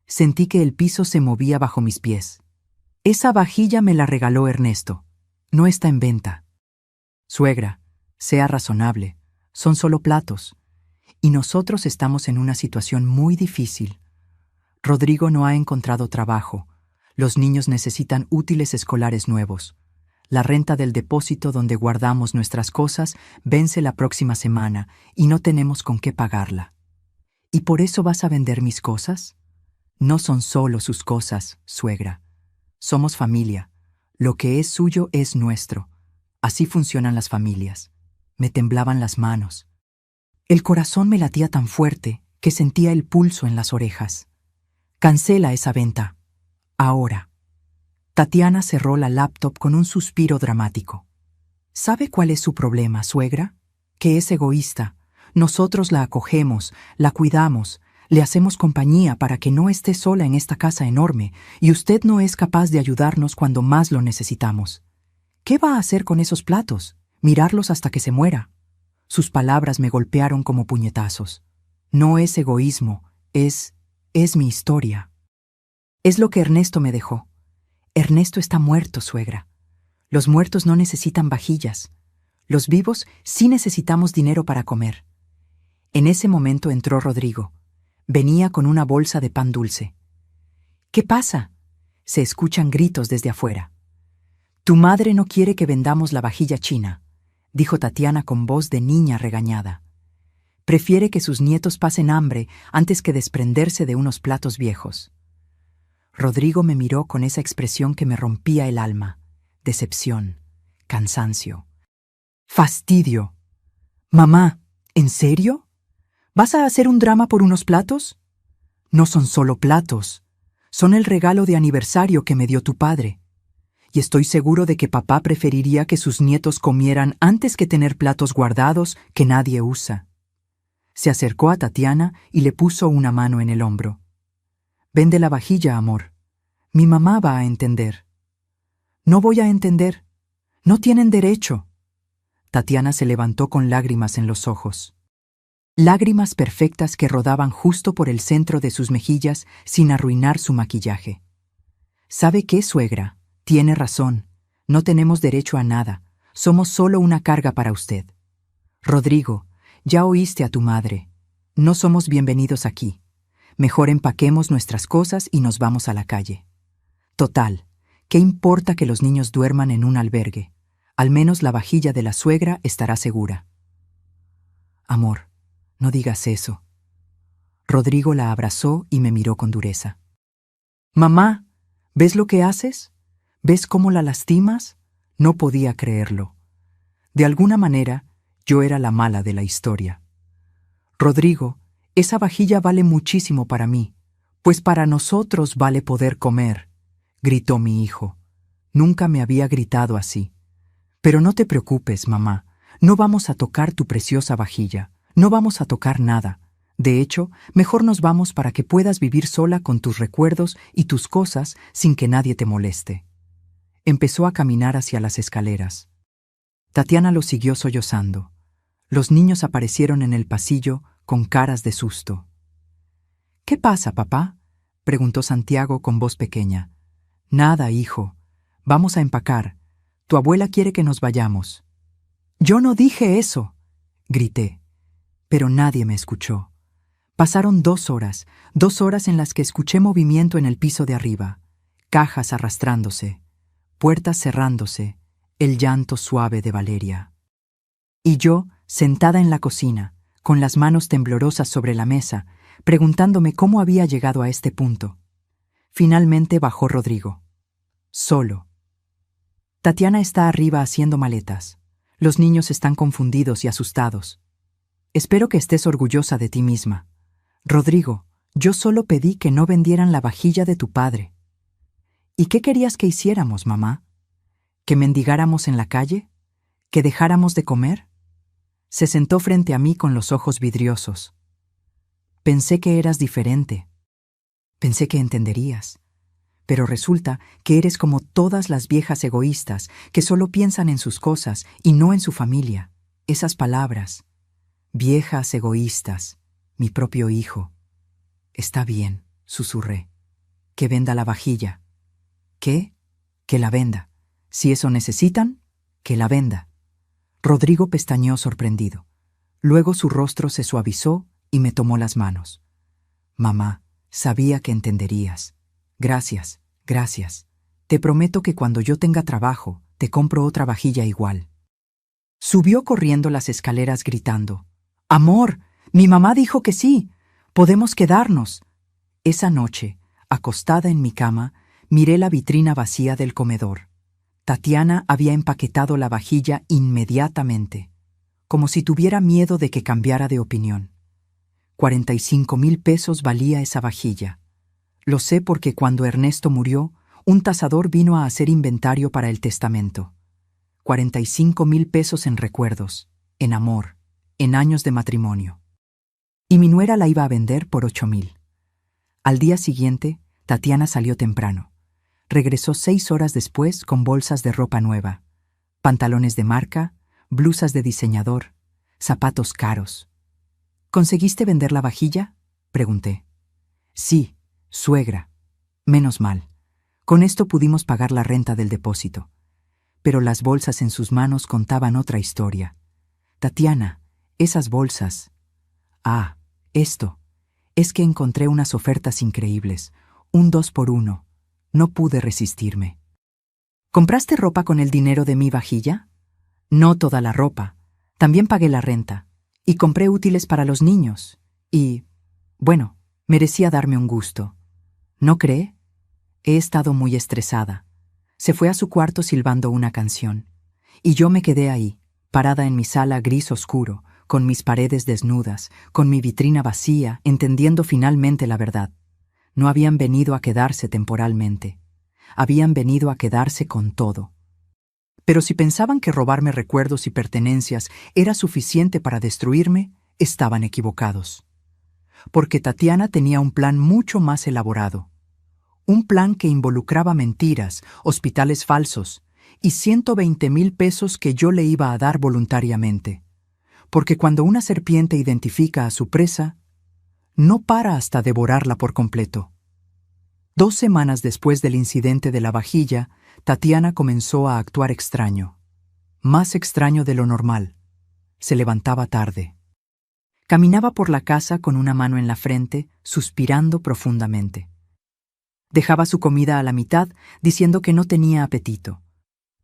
Speaker 1: Sentí que el piso se movía bajo mis pies. Esa vajilla me la regaló Ernesto. No está en venta. Suegra, sea razonable. Son solo platos. Y nosotros estamos en una situación muy difícil. Rodrigo no ha encontrado trabajo. Los niños necesitan útiles escolares nuevos. La renta del depósito donde guardamos nuestras cosas vence la próxima semana y no tenemos con qué pagarla. ¿Y por eso vas a vender mis cosas? No son solo sus cosas, suegra. Somos familia. Lo que es suyo es nuestro. Así funcionan las familias. Me temblaban las manos. El corazón me latía tan fuerte que sentía el pulso en las orejas. Cancela esa venta. Ahora. Tatiana cerró la laptop con un suspiro dramático. ¿Sabe cuál es su problema, suegra? Que es egoísta. Nosotros la acogemos, la cuidamos, le hacemos compañía para que no esté sola en esta casa enorme, y usted no es capaz de ayudarnos cuando más lo necesitamos. ¿Qué va a hacer con esos platos? ¿Mirarlos hasta que se muera? Sus palabras me golpearon como puñetazos. No es egoísmo, es mi historia. Es lo que Ernesto me dejó. Ernesto está muerto, suegra. Los muertos no necesitan vajillas. Los vivos sí necesitamos dinero para comer. En ese momento entró Rodrigo. Venía con una bolsa de pan dulce. ¿Qué pasa? Se escuchan gritos desde afuera. Tu madre no quiere que vendamos la vajilla china, dijo Tatiana con voz de niña regañada. Prefiere que sus nietos pasen hambre antes que desprenderse de unos platos viejos. Rodrigo me miró con esa expresión que me rompía el alma. Decepción, cansancio, fastidio. Mamá, ¿en serio? ¿Vas a hacer un drama por unos platos? No son solo platos, son el regalo de aniversario que me dio tu padre. Y estoy seguro de que papá preferiría que sus nietos comieran antes que tener platos guardados que nadie usa. Se acercó a Tatiana y le puso una mano en el hombro. Vende la vajilla, amor. Mi mamá va a entender. No voy a entender. No tienen derecho. Tatiana se levantó con lágrimas en los ojos. Lágrimas perfectas que rodaban justo por el centro de sus mejillas sin arruinar su maquillaje. ¿Sabe qué, suegra? Tiene razón. No tenemos derecho a nada. Somos solo una carga para usted. Rodrigo, ya oíste a tu madre. No somos bienvenidos aquí. Mejor empaquemos nuestras cosas y nos vamos a la calle. Total, ¿qué importa que los niños duerman en un albergue? Al menos la vajilla de la suegra estará segura. Amor, no digas eso. Rodrigo la abrazó y me miró con dureza. Mamá, ¿ves lo que haces? ¿Ves cómo la lastimas? No podía creerlo. De alguna manera, yo era la mala de la historia. Rodrigo, esa vajilla vale muchísimo para mí, pues para nosotros vale poder comer, gritó mi hijo. Nunca me había gritado así. Pero no te preocupes, mamá, no vamos a tocar tu preciosa vajilla, no vamos a tocar nada. De hecho, mejor nos vamos para que puedas vivir sola con tus recuerdos y tus cosas sin que nadie te moleste. Empezó a caminar hacia las escaleras. Tatiana lo siguió sollozando. Los niños aparecieron en el pasillo con caras de susto. ¿Qué pasa, papá?, preguntó Santiago con voz pequeña. Nada, hijo. Vamos a empacar. Tu abuela quiere que nos vayamos. Yo no dije eso, grité. Pero nadie me escuchó. Pasaron 2 horas, 2 horas en las que escuché movimiento en el piso de arriba, cajas arrastrándose, puertas cerrándose, el llanto suave de Valeria. Y yo, sentada en la cocina, con las manos temblorosas sobre la mesa, preguntándome cómo había llegado a este punto. Finalmente bajó Rodrigo. Solo. Tatiana está arriba haciendo maletas. Los niños están confundidos y asustados. Espero que estés orgullosa de ti misma. Rodrigo, yo solo pedí que no vendieran la vajilla de tu padre. ¿Y qué querías que hiciéramos, mamá? ¿Que mendigáramos en la calle? ¿Que dejáramos de comer? Se sentó frente a mí con los ojos vidriosos. Pensé que eras diferente. Pensé que entenderías. Pero resulta que eres como todas las viejas egoístas que solo piensan en sus cosas y no en su familia. Esas palabras. Viejas egoístas. Mi propio hijo. Está bien, susurré. Que venda la vajilla. ¿Qué? Que la venda. Si eso necesitan, que la venda. Rodrigo pestañeó sorprendido. Luego su rostro se suavizó y me tomó las manos. Mamá, sabía que entenderías. Gracias, gracias. Te prometo que cuando yo tenga trabajo, te compro otra vajilla igual. Subió corriendo las escaleras gritando. ¡Amor! Mi mamá dijo que sí. Podemos quedarnos. Esa noche, acostada en mi cama, miré la vitrina vacía del comedor. Tatiana había empaquetado la vajilla inmediatamente, como si tuviera miedo de que cambiara de opinión. 45,000 pesos valía esa vajilla. Lo sé porque cuando Ernesto murió, un tasador vino a hacer inventario para el testamento. 45,000 pesos en recuerdos, en amor, en años de matrimonio. Y mi nuera la iba a vender por 8,000. Al día siguiente, Tatiana salió temprano. Regresó 6 horas después con bolsas de ropa nueva, pantalones de marca, blusas de diseñador, zapatos caros. ¿Conseguiste vender la vajilla?, pregunté. Sí, suegra. Menos mal. Con esto pudimos pagar la renta del depósito. Pero las bolsas en sus manos contaban otra historia. Tatiana, esas bolsas. Ah, esto. Es que encontré unas ofertas increíbles, un 2x1. No pude resistirme. ¿Compraste ropa con el dinero de mi vajilla? No toda la ropa. También pagué la renta. Y compré útiles para los niños. Y, bueno, merecía darme un gusto. ¿No cree? He estado muy estresada. Se fue a su cuarto silbando una canción. Y yo me quedé ahí, parada en mi sala gris oscuro, con mis paredes desnudas, con mi vitrina vacía, entendiendo finalmente la verdad. No habían venido a quedarse temporalmente. Habían venido a quedarse con todo. Pero si pensaban que robarme recuerdos y pertenencias era suficiente para destruirme, estaban equivocados. Porque Tatiana tenía un plan mucho más elaborado. Un plan que involucraba mentiras, hospitales falsos y 120,000 pesos que yo le iba a dar voluntariamente. Porque cuando una serpiente identifica a su presa, no para hasta devorarla por completo. 2 semanas después del incidente de la vajilla, Tatiana comenzó a actuar extraño. Más extraño de lo normal. Se levantaba tarde. Caminaba por la casa con una mano en la frente, suspirando profundamente. Dejaba su comida a la mitad, diciendo que no tenía apetito.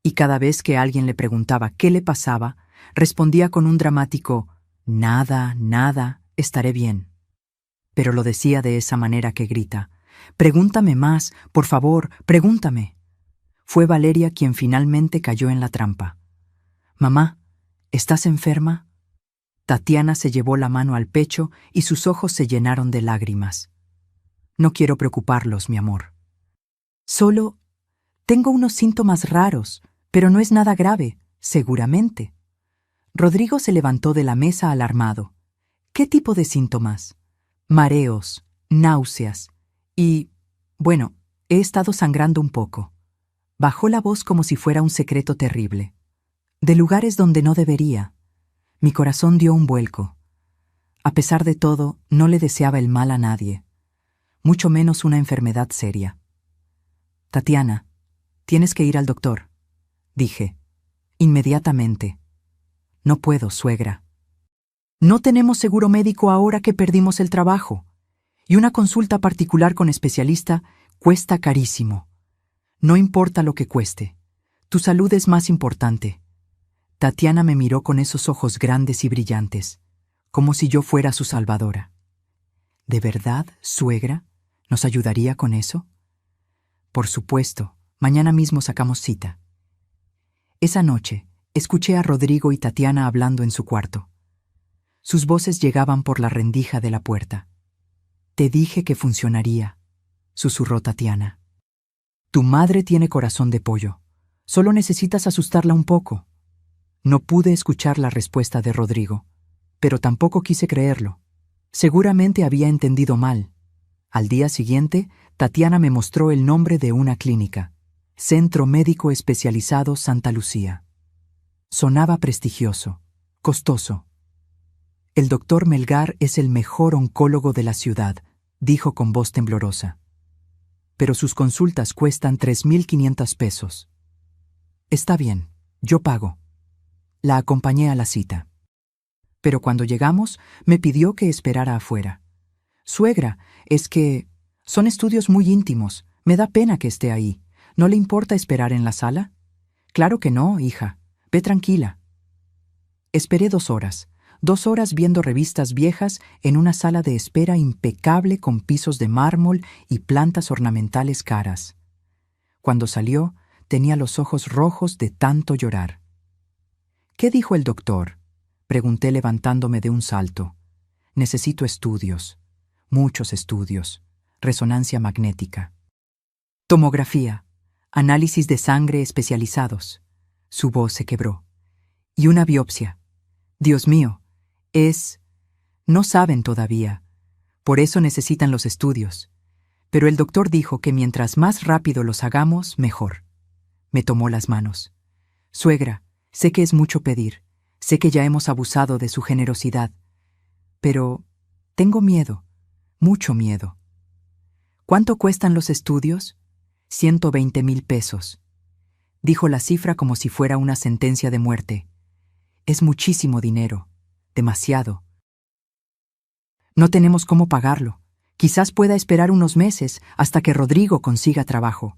Speaker 1: Y cada vez que alguien le preguntaba qué le pasaba, respondía con un dramático «Nada, nada, estaré bien». Pero lo decía de esa manera que grita «Pregúntame más, por favor, pregúntame». Fue Valeria quien finalmente cayó en la trampa. «Mamá, ¿estás enferma?» Tatiana se llevó la mano al pecho y sus ojos se llenaron de lágrimas. «No quiero preocuparlos, mi amor. Solo tengo unos síntomas raros, pero no es nada grave, seguramente». Rodrigo se levantó de la mesa alarmado. «¿Qué tipo de síntomas?» «Mareos, náuseas y, bueno, he estado sangrando un poco». Bajó la voz como si fuera un secreto terrible. «De lugares donde no debería». Mi corazón dio un vuelco. A pesar de todo, no le deseaba el mal a nadie, mucho menos una enfermedad seria. «Tatiana, tienes que ir al doctor», dije. «Inmediatamente». «No puedo, suegra. No tenemos seguro médico ahora que perdimos el trabajo. Y una consulta particular con especialista cuesta carísimo. No importa lo que cueste. Tu salud es más importante». Tatiana me miró con esos ojos grandes y brillantes, como si yo fuera su salvadora. «¿De verdad, suegra? ¿Nos ayudaría con eso?» «Por supuesto, mañana mismo sacamos cita». Esa noche, escuché a Rodrigo y Tatiana hablando en su cuarto. Sus voces llegaban por la rendija de la puerta. «Te dije que funcionaría», susurró Tatiana. «Tu madre tiene corazón de pollo. Solo necesitas asustarla un poco». No pude escuchar la respuesta de Rodrigo, pero tampoco quise creerlo. Seguramente había entendido mal. Al día siguiente, Tatiana me mostró el nombre de una clínica, Centro Médico Especializado Santa Lucía. Sonaba prestigioso, costoso. «El doctor Melgar es el mejor oncólogo de la ciudad», dijo con voz temblorosa. «Pero sus consultas cuestan 3,500 pesos». «Está bien, yo pago». La acompañé a la cita. Pero cuando llegamos, me pidió que esperara afuera. «Suegra, es que son estudios muy íntimos. Me da pena que esté ahí. ¿No le importa esperar en la sala?» «Claro que no, hija. Ve tranquila». Esperé 2 horas. 2 horas viendo revistas viejas en una sala de espera impecable con pisos de mármol y plantas ornamentales caras. Cuando salió, tenía los ojos rojos de tanto llorar. «¿Qué dijo el doctor?», pregunté levantándome de un salto. «Necesito estudios, muchos estudios, resonancia magnética, tomografía, análisis de sangre especializados». Su voz se quebró. «Y una biopsia. Dios mío, no saben todavía. Por eso necesitan los estudios. Pero el doctor dijo que mientras más rápido los hagamos, mejor». Me tomó las manos. «Suegra, sé que es mucho pedir. Sé que ya hemos abusado de su generosidad. Pero tengo miedo, mucho miedo». «¿Cuánto cuestan los estudios?» 120,000 pesos. Dijo la cifra como si fuera una sentencia de muerte. «Es muchísimo dinero, demasiado». No tenemos cómo pagarlo. Quizás pueda esperar unos meses hasta que Rodrigo consiga trabajo.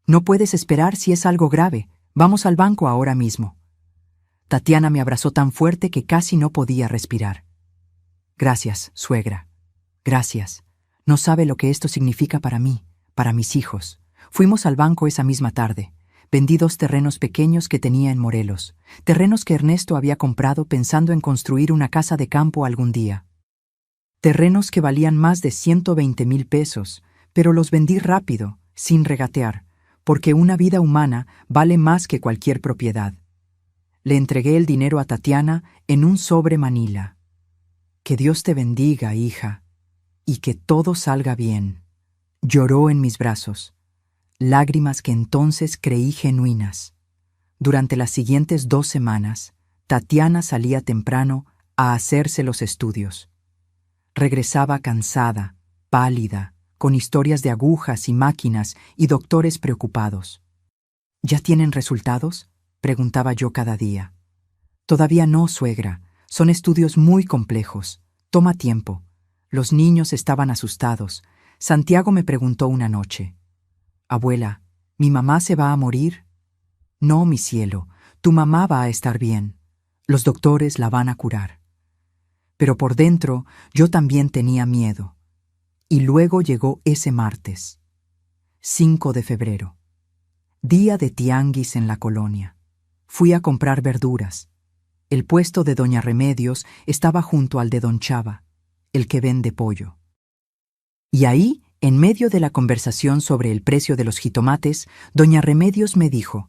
Speaker 1: No puedes esperar si es algo grave. Vamos al banco ahora mismo. Tatiana me abrazó tan fuerte que casi no podía respirar. Gracias, suegra. Gracias. No sabe lo que esto significa para mí, para mis hijos. Fuimos al banco esa misma tarde. Vendí 2 terrenos pequeños que tenía en Morelos, terrenos que Ernesto había comprado pensando en construir una casa de campo algún día. Terrenos que valían más de 120,000 pesos, pero los vendí rápido, sin regatear, porque una vida humana vale más que cualquier propiedad. Le entregué el dinero a Tatiana en un sobre Manila. Que Dios te bendiga, hija, y que todo salga bien. Lloró en mis brazos, lágrimas que entonces creí genuinas. Durante las siguientes 2 semanas, Tatiana salía temprano a hacerse los estudios. Regresaba cansada, pálida, con historias de agujas y máquinas y doctores preocupados. ¿Ya tienen resultados?, preguntaba yo cada día. Todavía no, suegra. Son estudios muy complejos. Toma tiempo. Los niños estaban asustados. Santiago me preguntó una noche: «Abuela, ¿mi mamá se va a morir?» «No, mi cielo, tu mamá va a estar bien. Los doctores la van a curar». Pero por dentro yo también tenía miedo. Y luego llegó ese martes, 5 de febrero, día de tianguis en la colonia. Fui a comprar verduras. El puesto de doña Remedios estaba junto al de don Chava, el que vende pollo. Y ahí, en medio de la conversación sobre el precio de los jitomates, doña Remedios me dijo: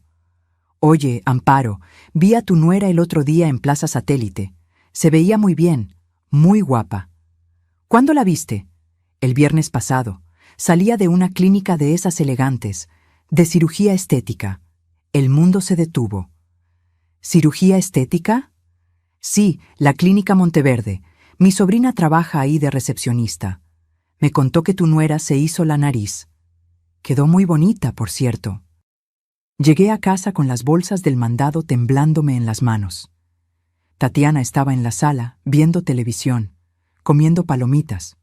Speaker 1: «Oye, Amparo, vi a tu nuera el otro día en Plaza Satélite. Se veía muy bien, muy guapa». «¿Cuándo la viste?» «El viernes pasado. Salía de una clínica de esas elegantes, de cirugía estética». El mundo se detuvo. ¿Cirugía estética? Sí, la Clínica Monteverde. Mi sobrina trabaja ahí de recepcionista. Me contó que tu nuera se hizo la nariz. Quedó muy bonita, por cierto. Llegué a casa con las bolsas del mandado temblándome en las manos. Tatiana estaba en la sala, viendo televisión, comiendo palomitas,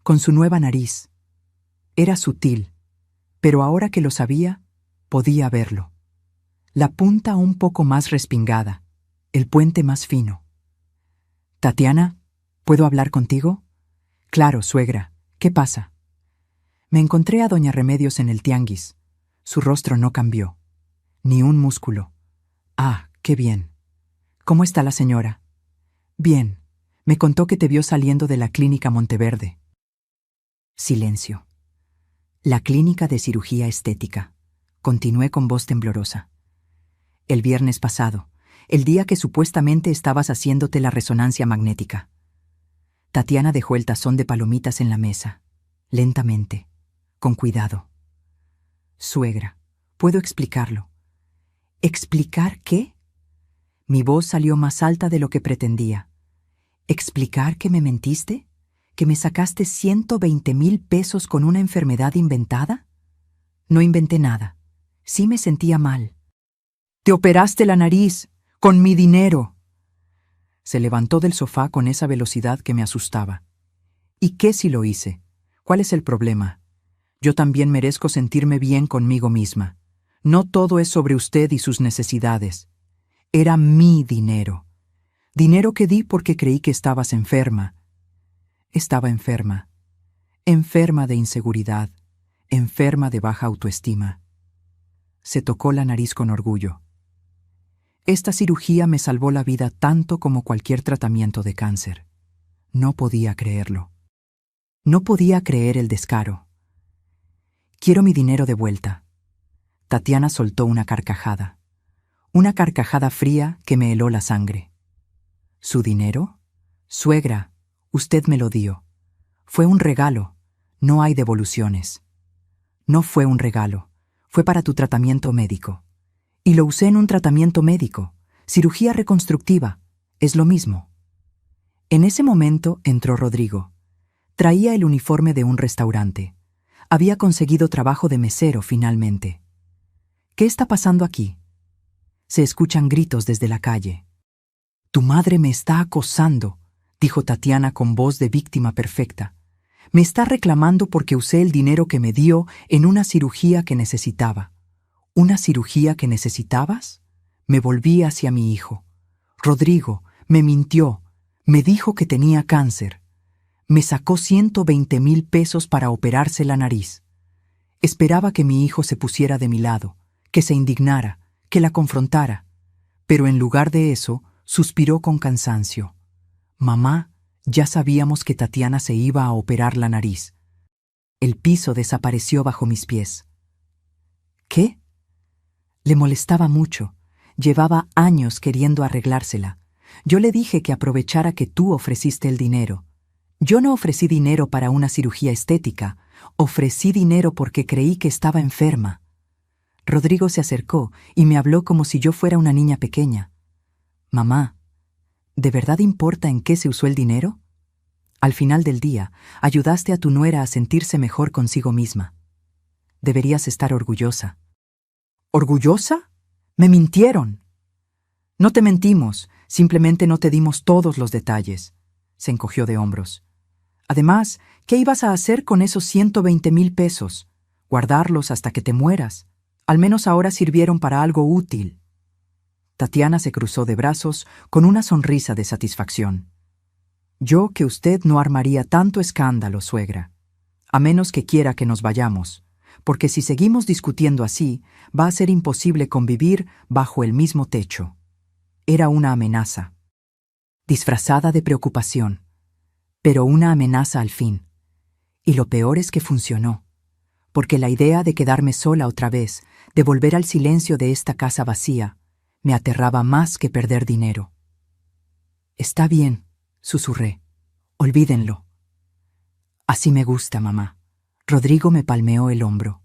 Speaker 1: con su nueva nariz. Era sutil, pero ahora que lo sabía, podía verlo. La punta un poco más respingada, el puente más fino. «Tatiana, ¿puedo hablar contigo?» «Claro, suegra. ¿Qué pasa?» Me encontré a doña Remedios en el tianguis. Su rostro no cambió, ni un músculo. «Ah, qué bien. ¿Cómo está la señora?» «Bien. Me contó que te vio saliendo de la Clínica Monteverde». Silencio. «La clínica de cirugía estética», continué con voz temblorosa. «El viernes pasado, el día que supuestamente estabas haciéndote la resonancia magnética». Tatiana dejó el tazón de palomitas en la mesa, lentamente, con cuidado. «Suegra, puedo explicarlo». «¿Explicar qué?» Mi voz salió más alta de lo que pretendía. ¿Explicar que me mentiste? ¿Que me sacaste 120,000 pesos con una enfermedad inventada? No inventé nada. Sí me sentía mal. «Te operaste la nariz, con mi dinero». Se levantó del sofá con esa velocidad que me asustaba. ¿Y qué si lo hice? ¿Cuál es el problema? Yo también merezco sentirme bien conmigo misma. No todo es sobre usted y sus necesidades. Era mi dinero. Dinero que di porque creí que estabas enferma. Estaba enferma. Enferma de inseguridad. Enferma de baja autoestima. Se tocó la nariz con orgullo. Esta cirugía me salvó la vida tanto como cualquier tratamiento de cáncer. No podía creerlo. No podía creer el descaro. «Quiero mi dinero de vuelta». Tatiana soltó una carcajada fría que me heló la sangre. «¿Su dinero? Suegra, usted me lo dio. Fue un regalo. No hay devoluciones». «No fue un regalo. Fue para tu tratamiento médico». «Y lo usé en un tratamiento médico. Cirugía reconstructiva. Es lo mismo». En ese momento entró Rodrigo. Traía el uniforme de un restaurante. Había conseguido trabajo de mesero finalmente. «¿Qué está pasando aquí?» Se escuchan gritos desde la calle. «Tu madre me está acosando», dijo Tatiana con voz de víctima perfecta. Me está reclamando porque usé el dinero que me dio en una cirugía que necesitaba. ¿Una cirugía que necesitabas? Me volví hacia mi hijo. Rodrigo me mintió, me dijo que tenía cáncer. Me sacó 120,000 pesos para operarse la nariz. Esperaba que mi hijo se pusiera de mi lado, que se indignara, que la confrontara. Pero en lugar de eso, suspiró con cansancio. Mamá, ya sabíamos que Tatiana se iba a operar la nariz. El piso desapareció bajo mis pies. ¿Qué? Le molestaba mucho. Llevaba años queriendo arreglársela. Yo le dije que aprovechara que tú ofreciste el dinero. Yo no ofrecí dinero para una cirugía estética. Ofrecí dinero porque creí que estaba enferma. Rodrigo se acercó y me habló como si yo fuera una niña pequeña. Mamá, ¿de verdad importa en qué se usó el dinero? Al final del día, ayudaste a tu nuera a sentirse mejor consigo misma. Deberías estar orgullosa. ¿Orgullosa? ¡Me mintieron! No te mentimos, simplemente no te dimos todos los detalles. Se encogió de hombros. Además, ¿qué ibas a hacer con esos 120,000 pesos? Guardarlos hasta que te mueras. Al menos ahora sirvieron para algo útil. Tatiana se cruzó de brazos con una sonrisa de satisfacción. Yo que usted no armaría tanto escándalo, suegra. A menos que quiera que nos vayamos, porque si seguimos discutiendo así, va a ser imposible convivir bajo el mismo techo. Era una amenaza, disfrazada de preocupación, pero una amenaza al fin. Y lo peor es que funcionó, porque la idea de quedarme sola otra vez, de volver al silencio de esta casa vacía, me aterraba más que perder dinero. Está bien, susurré. Olvídenlo. Así me gusta, mamá. Rodrigo me palmeó el hombro.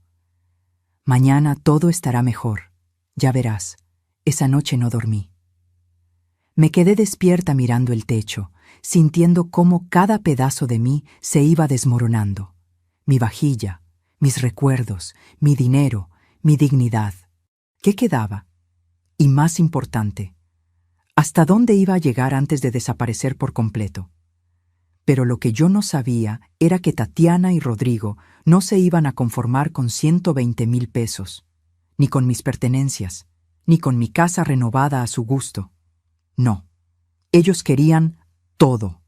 Speaker 1: Mañana todo estará mejor. Ya verás, esa noche no dormí. Me quedé despierta mirando el techo, sintiendo cómo cada pedazo de mí se iba desmoronando. Mi vajilla, mis recuerdos, mi dinero, mi dignidad. ¿Qué quedaba? Y más importante, ¿hasta dónde iba a llegar antes de desaparecer por completo? Pero lo que yo no sabía era que Tatiana y Rodrigo no se iban a conformar con 120,000 pesos, ni con mis pertenencias, ni con mi casa renovada a su gusto. No, ellos querían todo,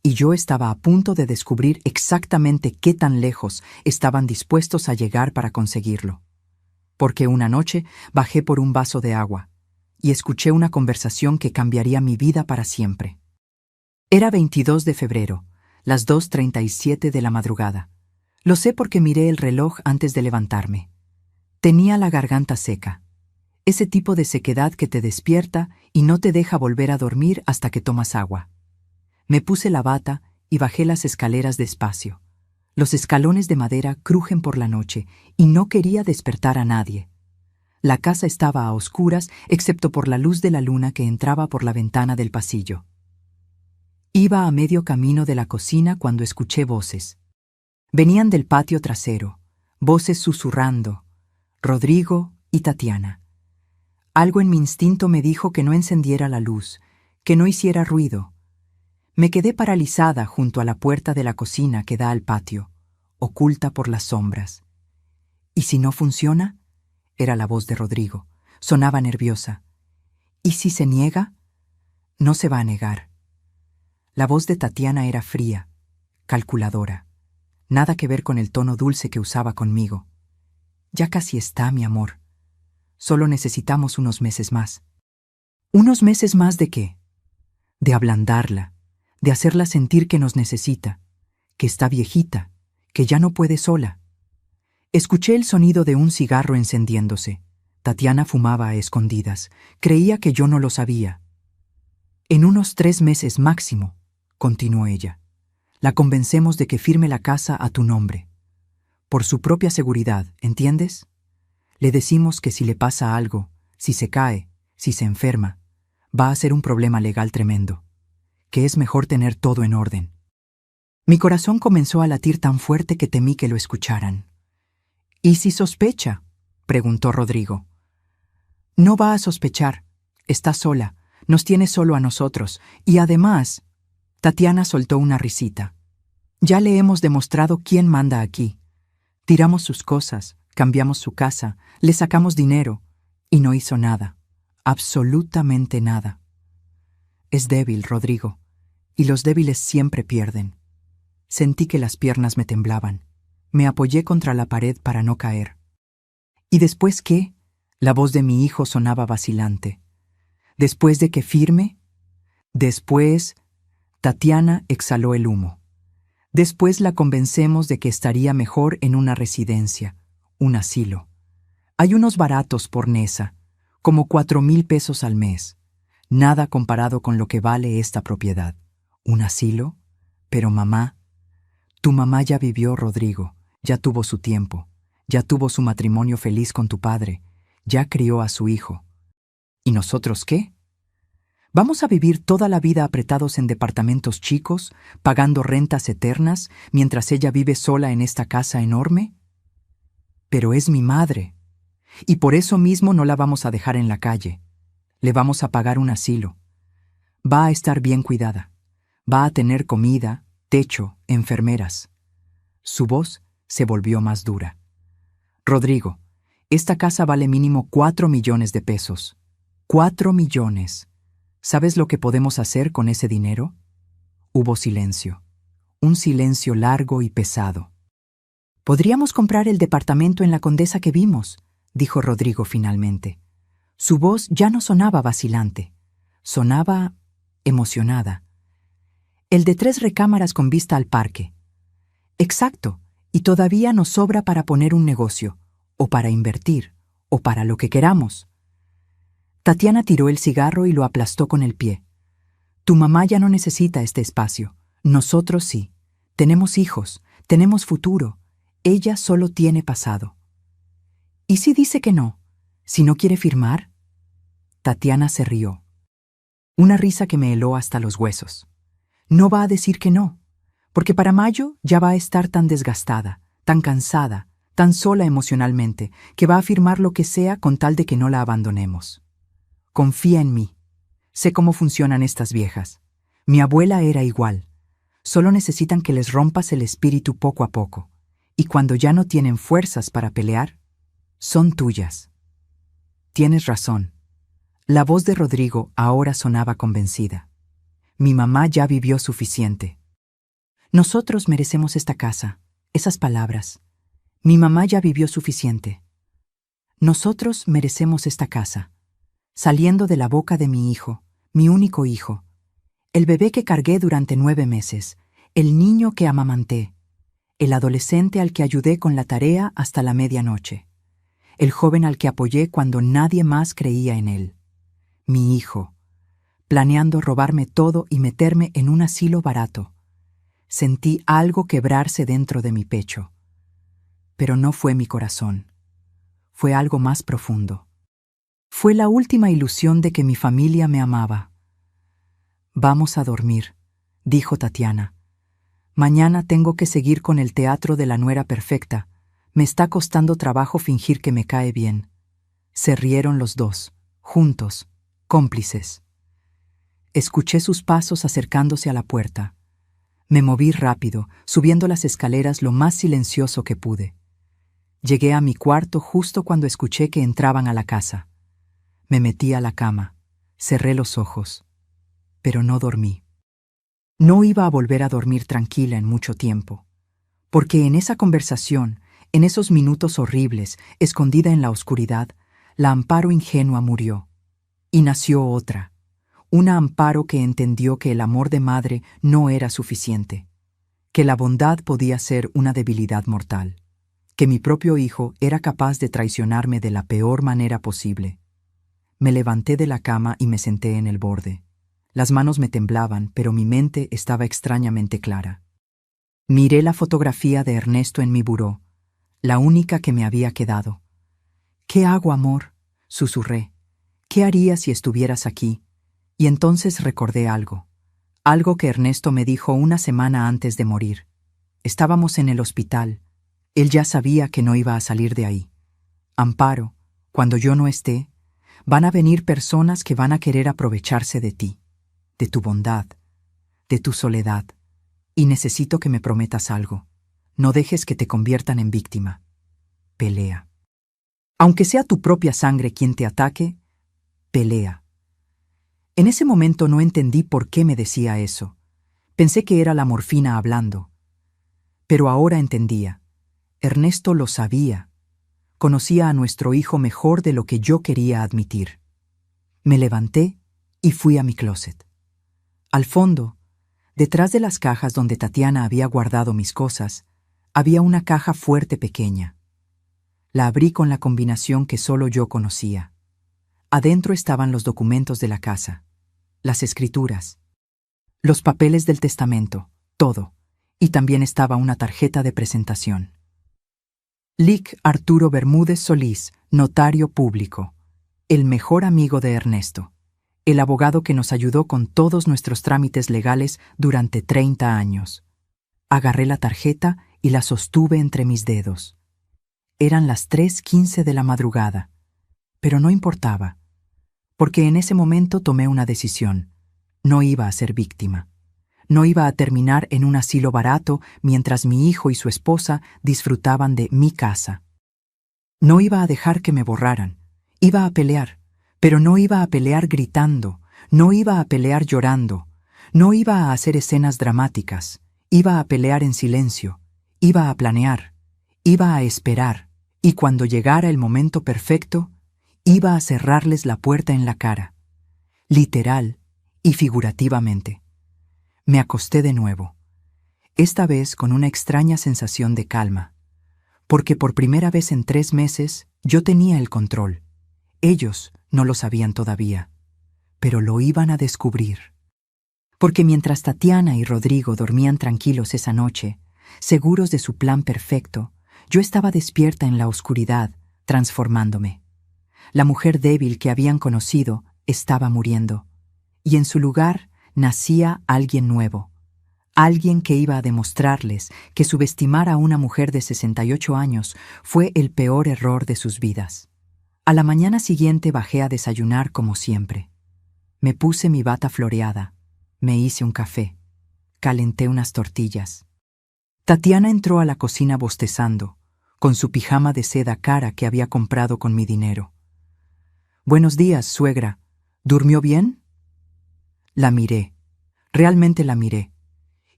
Speaker 1: y yo estaba a punto de descubrir exactamente qué tan lejos estaban dispuestos a llegar para conseguirlo. Porque una noche bajé por un vaso de agua y escuché una conversación que cambiaría mi vida para siempre. Era 22 de febrero, las 2:37 de la madrugada. Lo sé porque miré el reloj antes de levantarme. Tenía la garganta seca, ese tipo de sequedad que te despierta y no te deja volver a dormir hasta que tomas agua. Me puse la bata y bajé las escaleras despacio. Los escalones de madera crujen por la noche y no quería despertar a nadie. La casa estaba a oscuras excepto por la luz de la luna que entraba por la ventana del pasillo. Iba a medio camino de la cocina cuando escuché voces. Venían del patio trasero, voces susurrando, Rodrigo y Tatiana. Algo en mi instinto me dijo que no encendiera la luz, que no hiciera ruido. Me quedé paralizada junto a la puerta de la cocina que da al patio, oculta por las sombras. ¿Y si no funciona? Era la voz de Rodrigo. Sonaba nerviosa. ¿Y si se niega? No se va a negar. La voz de Tatiana era fría, calculadora. Nada que ver con el tono dulce que usaba conmigo. Ya casi está, mi amor. Solo necesitamos unos meses más. ¿Unos meses más de qué? De ablandarla, de hacerla sentir que nos necesita, que está viejita, que ya no puede sola. Escuché el sonido de un cigarro encendiéndose. Tatiana fumaba a escondidas. Creía que yo no lo sabía. En unos 3 meses máximo, continuó ella, la convencemos de que firme la casa a tu nombre. Por su propia seguridad, ¿entiendes? Le decimos que si le pasa algo, si se cae, si se enferma, va a ser un problema legal tremendo, que es mejor tener todo en orden. Mi corazón comenzó a latir tan fuerte que temí que lo escucharan. ¿Y si sospecha?, preguntó Rodrigo. No va a sospechar. Está sola. Nos tiene solo a nosotros. Y además... Tatiana soltó una risita. Ya le hemos demostrado quién manda aquí. Tiramos sus cosas, cambiamos su casa, le sacamos dinero, y no hizo nada. Absolutamente nada. Es débil, Rodrigo, y los débiles siempre pierden. Sentí que las piernas me temblaban. Me apoyé contra la pared para no caer. ¿Y después qué? La voz de mi hijo sonaba vacilante. ¿Después de que firme? Después... Tatiana exhaló el humo. Después la convencemos de que estaría mejor en una residencia, un asilo. Hay unos baratos por Nesa, como 4,000 pesos al mes. Nada comparado con lo que vale esta propiedad. ¿Un asilo? Pero mamá... Tu mamá ya vivió, Rodrigo, ya tuvo su tiempo, ya tuvo su matrimonio feliz con tu padre, ya crió a su hijo. ¿Y nosotros qué? ¿Vamos a vivir toda la vida apretados en departamentos chicos, pagando rentas eternas, mientras ella vive sola en esta casa enorme? Pero es mi madre, y por eso mismo no la vamos a dejar en la calle. Le vamos a pagar un asilo. Va a estar bien cuidada. Va a tener comida, techo, enfermeras. Su voz se volvió más dura. Rodrigo, esta casa vale mínimo 4 millones de pesos. 4 millones. ¿Sabes lo que podemos hacer con ese dinero? Hubo silencio. Un silencio largo y pesado. Podríamos comprar el departamento en la Condesa que vimos, dijo Rodrigo finalmente. Su voz ya no sonaba vacilante. Sonaba emocionada. El de 3 recámaras con vista al parque. Exacto, y todavía nos sobra para poner un negocio, o para invertir, o para lo que queramos. Tatiana tiró el cigarro y lo aplastó con el pie. Tu mamá ya no necesita este espacio. Nosotros sí. Tenemos hijos, tenemos futuro. Ella solo tiene pasado. ¿Y si dice que no? ¿Si no quiere firmar? Tatiana se rió. Una risa que me heló hasta los huesos. No va a decir que no, porque para mayo ya va a estar tan desgastada, tan cansada, tan sola emocionalmente, que va a firmar lo que sea con tal de que no la abandonemos. Confía en mí. Sé cómo funcionan estas viejas. Mi abuela era igual. Solo necesitan que les rompas el espíritu poco a poco. Y cuando ya no tienen fuerzas para pelear, son tuyas. Tienes razón. La voz de Rodrigo ahora sonaba convencida. Mi mamá ya vivió suficiente. Nosotros merecemos esta casa, esas palabras. Mi mamá ya vivió suficiente. Nosotros merecemos esta casa. Saliendo de la boca de mi hijo, mi único hijo. El bebé que cargué durante 9 meses, el niño que amamanté, el adolescente al que ayudé con la tarea hasta la medianoche, el joven al que apoyé cuando nadie más creía en él. Mi hijo, planeando robarme todo y meterme en un asilo barato. Sentí algo quebrarse dentro de mi pecho. Pero no fue mi corazón. Fue algo más profundo. Fue la última ilusión de que mi familia me amaba. Vamos a dormir, dijo Tatiana. Mañana tengo que seguir con el teatro de la nuera perfecta. Me está costando trabajo fingir que me cae bien. Se rieron los dos, juntos, cómplices. Escuché sus pasos acercándose a la puerta. Me moví rápido, subiendo las escaleras lo más silencioso que pude. Llegué a mi cuarto justo cuando escuché que entraban a la casa. Me metí a la cama, cerré los ojos, pero no dormí. No iba a volver a dormir tranquila en mucho tiempo, porque en esa conversación, en esos minutos horribles, escondida en la oscuridad, la Amparo ingenua murió, y nació otra. Una Amparo que entendió que el amor de madre no era suficiente, que la bondad podía ser una debilidad mortal, que mi propio hijo era capaz de traicionarme de la peor manera posible. Me levanté de la cama y me senté en el borde. Las manos me temblaban, pero mi mente estaba extrañamente clara. Miré la fotografía de Ernesto en mi buró, la única que me había quedado. ¿Qué hago, amor?, susurré. ¿Qué haría si estuvieras aquí? Y entonces recordé algo que Ernesto me dijo una semana antes de morir. Estábamos en el hospital. Él ya sabía que no iba a salir de ahí. Amparo, cuando yo no esté, van a venir personas que van a querer aprovecharse de ti, de tu bondad, de tu soledad, y necesito que me prometas algo. No dejes que te conviertan en víctima. Pelea. Aunque sea tu propia sangre quien te ataque, pelea. En ese momento no entendí por qué me decía eso. Pensé que era la morfina hablando. Pero ahora entendía. Ernesto lo sabía. Conocía a nuestro hijo mejor de lo que yo quería admitir. Me levanté y fui a mi closet. Al fondo, detrás de las cajas donde Tatiana había guardado mis cosas, había una caja fuerte pequeña. La abrí con la combinación que solo yo conocía. Adentro estaban los documentos de la casa, las escrituras, los papeles del testamento, todo, y también estaba una tarjeta de presentación. Lic Arturo Bermúdez Solís, notario público, el mejor amigo de Ernesto, el abogado que nos ayudó con todos nuestros trámites legales durante 30 años. Agarré la tarjeta y la sostuve entre mis dedos. Eran las 3:15 de la madrugada, pero no importaba, porque en ese momento tomé una decisión. No iba a ser víctima. No iba a terminar en un asilo barato mientras mi hijo y su esposa disfrutaban de mi casa. No iba a dejar que me borraran. Iba a pelear, pero no iba a pelear gritando, no iba a pelear llorando, no iba a hacer escenas dramáticas, iba a pelear en silencio, iba a planear, iba a esperar, y cuando llegara el momento perfecto, iba a cerrarles la puerta en la cara, literal y figurativamente. Me acosté de nuevo, esta vez con una extraña sensación de calma, porque por primera vez en 3 meses yo tenía el control. Ellos no lo sabían todavía, pero lo iban a descubrir. Porque mientras Tatiana y Rodrigo dormían tranquilos esa noche, seguros de su plan perfecto, yo estaba despierta en la oscuridad, transformándome. La mujer débil que habían conocido estaba muriendo, y en su lugar nacía alguien nuevo, alguien que iba a demostrarles que subestimar a una mujer de 68 años fue el peor error de sus vidas. A la mañana siguiente bajé a desayunar como siempre. Me puse mi bata floreada, me hice un café, calenté unas tortillas. Tatiana entró a la cocina bostezando, con su pijama de seda cara que había comprado con mi dinero. «Buenos días, suegra. ¿Durmió bien?» La miré, realmente la miré,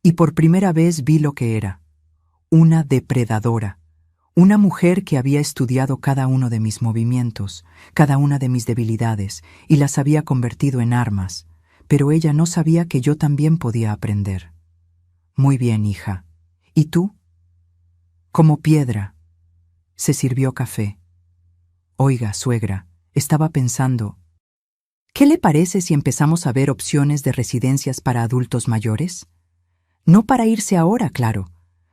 Speaker 1: y por primera vez vi lo que era. Una depredadora. Una mujer que había estudiado cada uno de mis movimientos, cada una de mis debilidades, y las había convertido en armas, pero ella no sabía que yo también podía aprender. «Muy bien, hija. ¿Y tú?» «Como piedra». Se sirvió café. «Oiga, suegra, estaba pensando, ¿qué le parece si empezamos a ver opciones de residencias para adultos mayores? No para irse ahora, claro,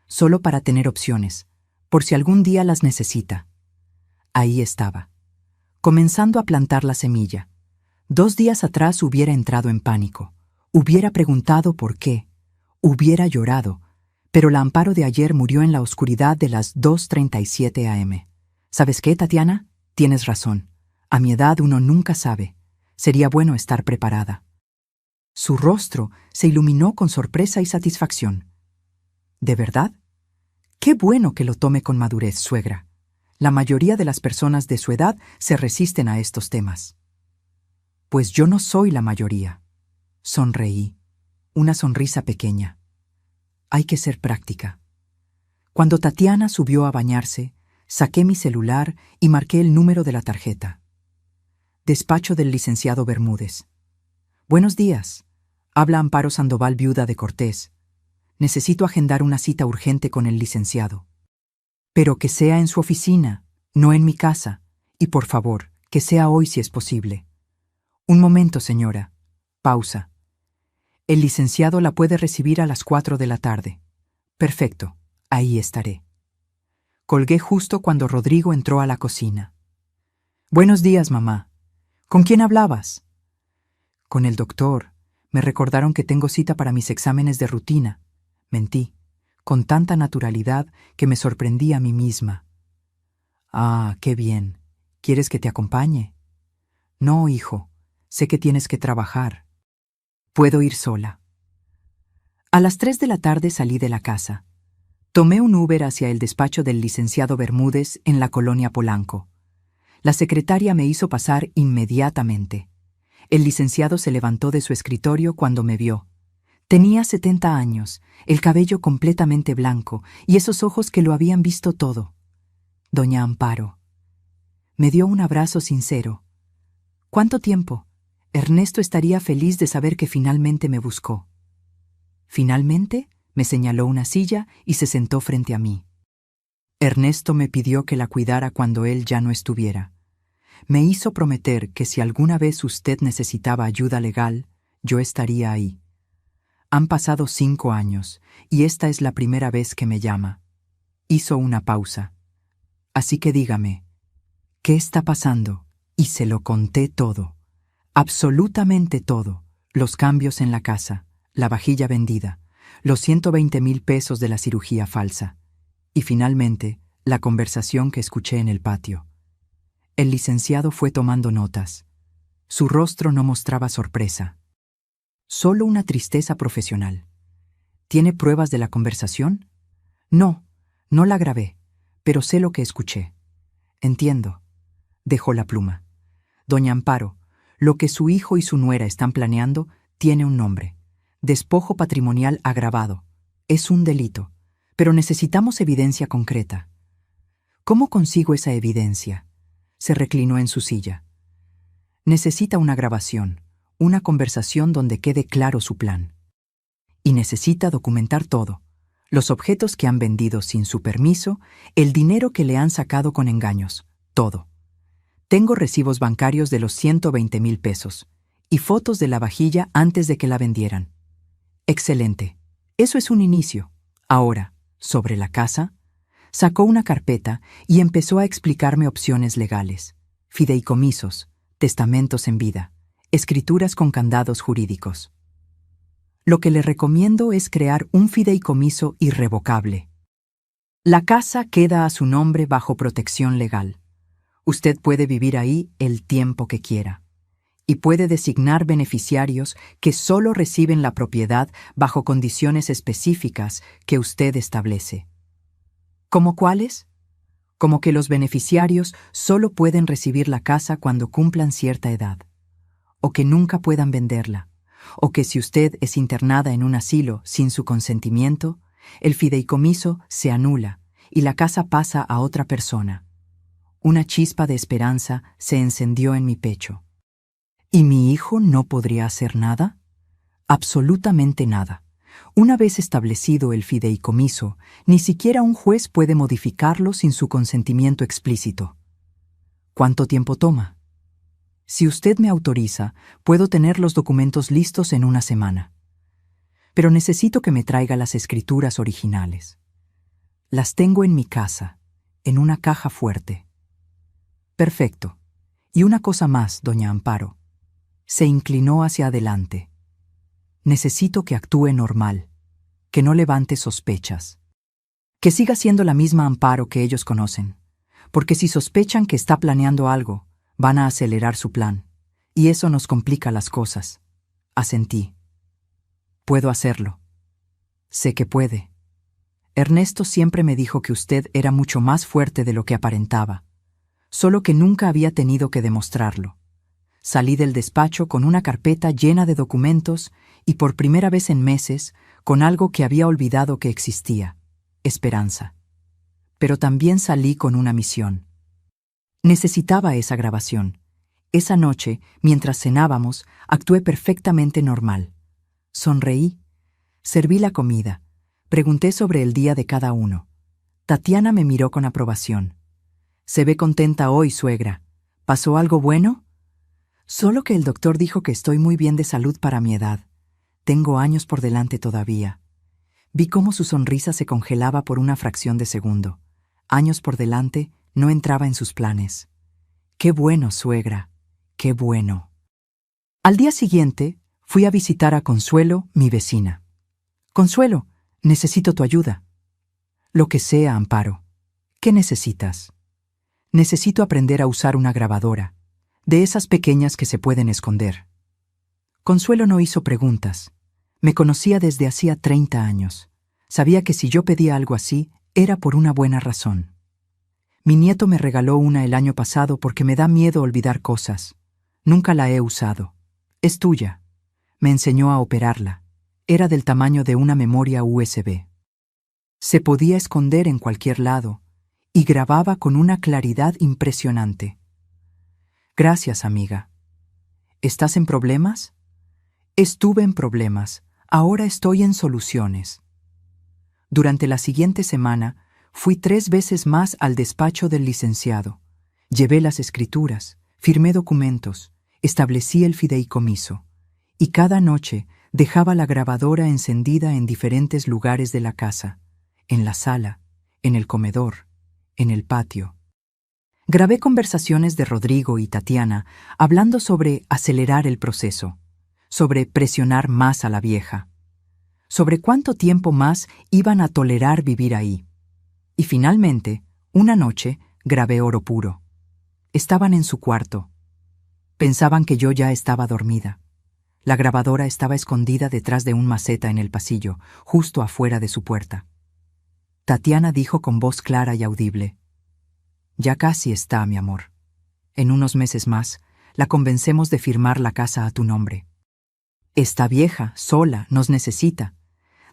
Speaker 1: solo para tener opciones, por si algún día las necesita». Ahí estaba, comenzando a plantar la semilla. 2 días atrás hubiera entrado en pánico, hubiera preguntado por qué, hubiera llorado, pero la Amparo de ayer murió en la oscuridad de las 2:37 a.m. ¿Sabes qué, Tatiana? Tienes razón. A mi edad uno nunca sabe. Sería bueno estar preparada. Su rostro se iluminó con sorpresa y satisfacción. ¿De verdad? Qué bueno que lo tome con madurez, suegra. La mayoría de las personas de su edad se resisten a estos temas. Pues yo no soy la mayoría. Sonreí, una sonrisa pequeña. Hay que ser práctica. Cuando Tatiana subió a bañarse, saqué mi celular y marqué el número de la tarjeta. Despacho del licenciado Bermúdez. «Buenos días. Habla Amparo Sandoval, viuda de Cortés. Necesito agendar una cita urgente con el licenciado. Pero que sea en su oficina, no en mi casa, y por favor, que sea hoy si es posible». «Un momento, señora». Pausa. «El licenciado la puede recibir a las 4 de la tarde». «Perfecto, ahí estaré». Colgué justo cuando Rodrigo entró a la cocina. «Buenos días, mamá. ¿Con quién hablabas?» «Con el doctor. Me recordaron que tengo cita para mis exámenes de rutina». Mentí, con tanta naturalidad que me sorprendí a mí misma. «Ah, qué bien. ¿Quieres que te acompañe?» «No, hijo. Sé que tienes que trabajar. Puedo ir sola». A las 3 de la tarde salí de la casa. Tomé un Uber hacia el despacho del licenciado Bermúdez en la colonia Polanco. La secretaria me hizo pasar inmediatamente. El licenciado se levantó de su escritorio cuando me vio. Tenía 70 años, el cabello completamente blanco y esos ojos que lo habían visto todo. Doña Amparo. Me dio un abrazo sincero. ¿Cuánto tiempo? Ernesto estaría feliz de saber que finalmente me buscó. ¿Finalmente? Me señaló una silla y se sentó frente a mí. Ernesto me pidió que la cuidara cuando él ya no estuviera. Me hizo prometer que si alguna vez usted necesitaba ayuda legal, yo estaría ahí. Han pasado 5 años y esta es la primera vez que me llama. Hizo una pausa. Así que dígame, ¿qué está pasando? Y se lo conté todo. Absolutamente todo. Los cambios en la casa, la vajilla vendida, los 120,000 pesos de la cirugía falsa. Y finalmente, la conversación que escuché en el patio. El licenciado fue tomando notas. Su rostro no mostraba sorpresa. Solo una tristeza profesional. ¿Tiene pruebas de la conversación? No, no la grabé, pero sé lo que escuché. Entiendo. Dejó la pluma. Doña Amparo, lo que su hijo y su nuera están planeando tiene un nombre. Despojo patrimonial agravado. Es un delito, pero necesitamos evidencia concreta. ¿Cómo consigo esa evidencia? Se reclinó en su silla. Necesita una grabación, una conversación donde quede claro su plan. Y necesita documentar todo. Los objetos que han vendido sin su permiso, el dinero que le han sacado con engaños, todo. Tengo recibos bancarios de los 120,000 pesos y fotos de la vajilla antes de que la vendieran. Excelente. Eso es un inicio. Ahora, sobre la casa, sacó una carpeta y empezó a explicarme opciones legales, fideicomisos, testamentos en vida, escrituras con candados jurídicos. Lo que le recomiendo es crear un fideicomiso irrevocable. La casa queda a su nombre bajo protección legal. Usted puede vivir ahí el tiempo que quiera y puede designar beneficiarios que solo reciben la propiedad bajo condiciones específicas que usted establece. ¿Cómo cuáles? Como que los beneficiarios solo pueden recibir la casa cuando cumplan cierta edad, o que nunca puedan venderla, o que si usted es internada en un asilo sin su consentimiento, el fideicomiso se anula y la casa pasa a otra persona. Una chispa de esperanza se encendió en mi pecho. ¿Y mi hijo no podría hacer nada? Absolutamente nada. Una vez establecido el fideicomiso, ni siquiera un juez puede modificarlo sin su consentimiento explícito. ¿Cuánto tiempo toma? Si usted me autoriza, puedo tener los documentos listos en una semana. Pero necesito que me traiga las escrituras originales. Las tengo en mi casa, en una caja fuerte. Perfecto. Y una cosa más, doña Amparo. Se inclinó hacia adelante. Necesito que actúe normal, que no levante sospechas. Que siga siendo la misma Amparo que ellos conocen, porque si sospechan que está planeando algo, van a acelerar su plan, y eso nos complica las cosas. Asentí. Puedo hacerlo. Sé que puede. Ernesto siempre me dijo que usted era mucho más fuerte de lo que aparentaba, solo que nunca había tenido que demostrarlo. Salí del despacho con una carpeta llena de documentos y por primera vez en meses con algo que había olvidado que existía, esperanza. Pero también salí con una misión. Necesitaba esa grabación. Esa noche, mientras cenábamos, actué perfectamente normal. Sonreí, serví la comida, pregunté sobre el día de cada uno. Tatiana me miró con aprobación. «Se ve contenta hoy, suegra. ¿Pasó algo bueno?» «Solo que el doctor dijo que estoy muy bien de salud para mi edad. Tengo años por delante todavía». Vi cómo su sonrisa se congelaba por una fracción de segundo. Años por delante no entraba en sus planes. «Qué bueno, suegra, qué bueno». Al día siguiente, fui a visitar a Consuelo, mi vecina. «Consuelo, necesito tu ayuda». «Lo que sea, Amparo. ¿Qué necesitas?» «Necesito aprender a usar una grabadora, de esas pequeñas que se pueden esconder». Consuelo no hizo preguntas. Me conocía desde hacía 30 años. Sabía que si yo pedía algo así, era por una buena razón. Mi nieto me regaló una el año pasado porque me da miedo olvidar cosas. Nunca la he usado. Es tuya. Me enseñó a operarla. Era del tamaño de una memoria USB. Se podía esconder en cualquier lado y grababa con una claridad impresionante. Gracias, amiga. ¿Estás en problemas? Estuve en problemas. Ahora estoy en soluciones. Durante la siguiente semana, fui 3 veces más al despacho del licenciado. Llevé las escrituras, firmé documentos, establecí el fideicomiso. Y cada noche dejaba la grabadora encendida en diferentes lugares de la casa, en la sala, en el comedor, en el patio. Grabé conversaciones de Rodrigo y Tatiana hablando sobre acelerar el proceso, sobre presionar más a la vieja, sobre cuánto tiempo más iban a tolerar vivir ahí. Y finalmente, una noche, grabé oro puro. Estaban en su cuarto. Pensaban que yo ya estaba dormida. La grabadora estaba escondida detrás de un maceta en el pasillo, justo afuera de su puerta. Tatiana dijo con voz clara y audible: «Ya casi está, mi amor. En unos meses más, la convencemos de firmar la casa a tu nombre. Está vieja, sola, nos necesita.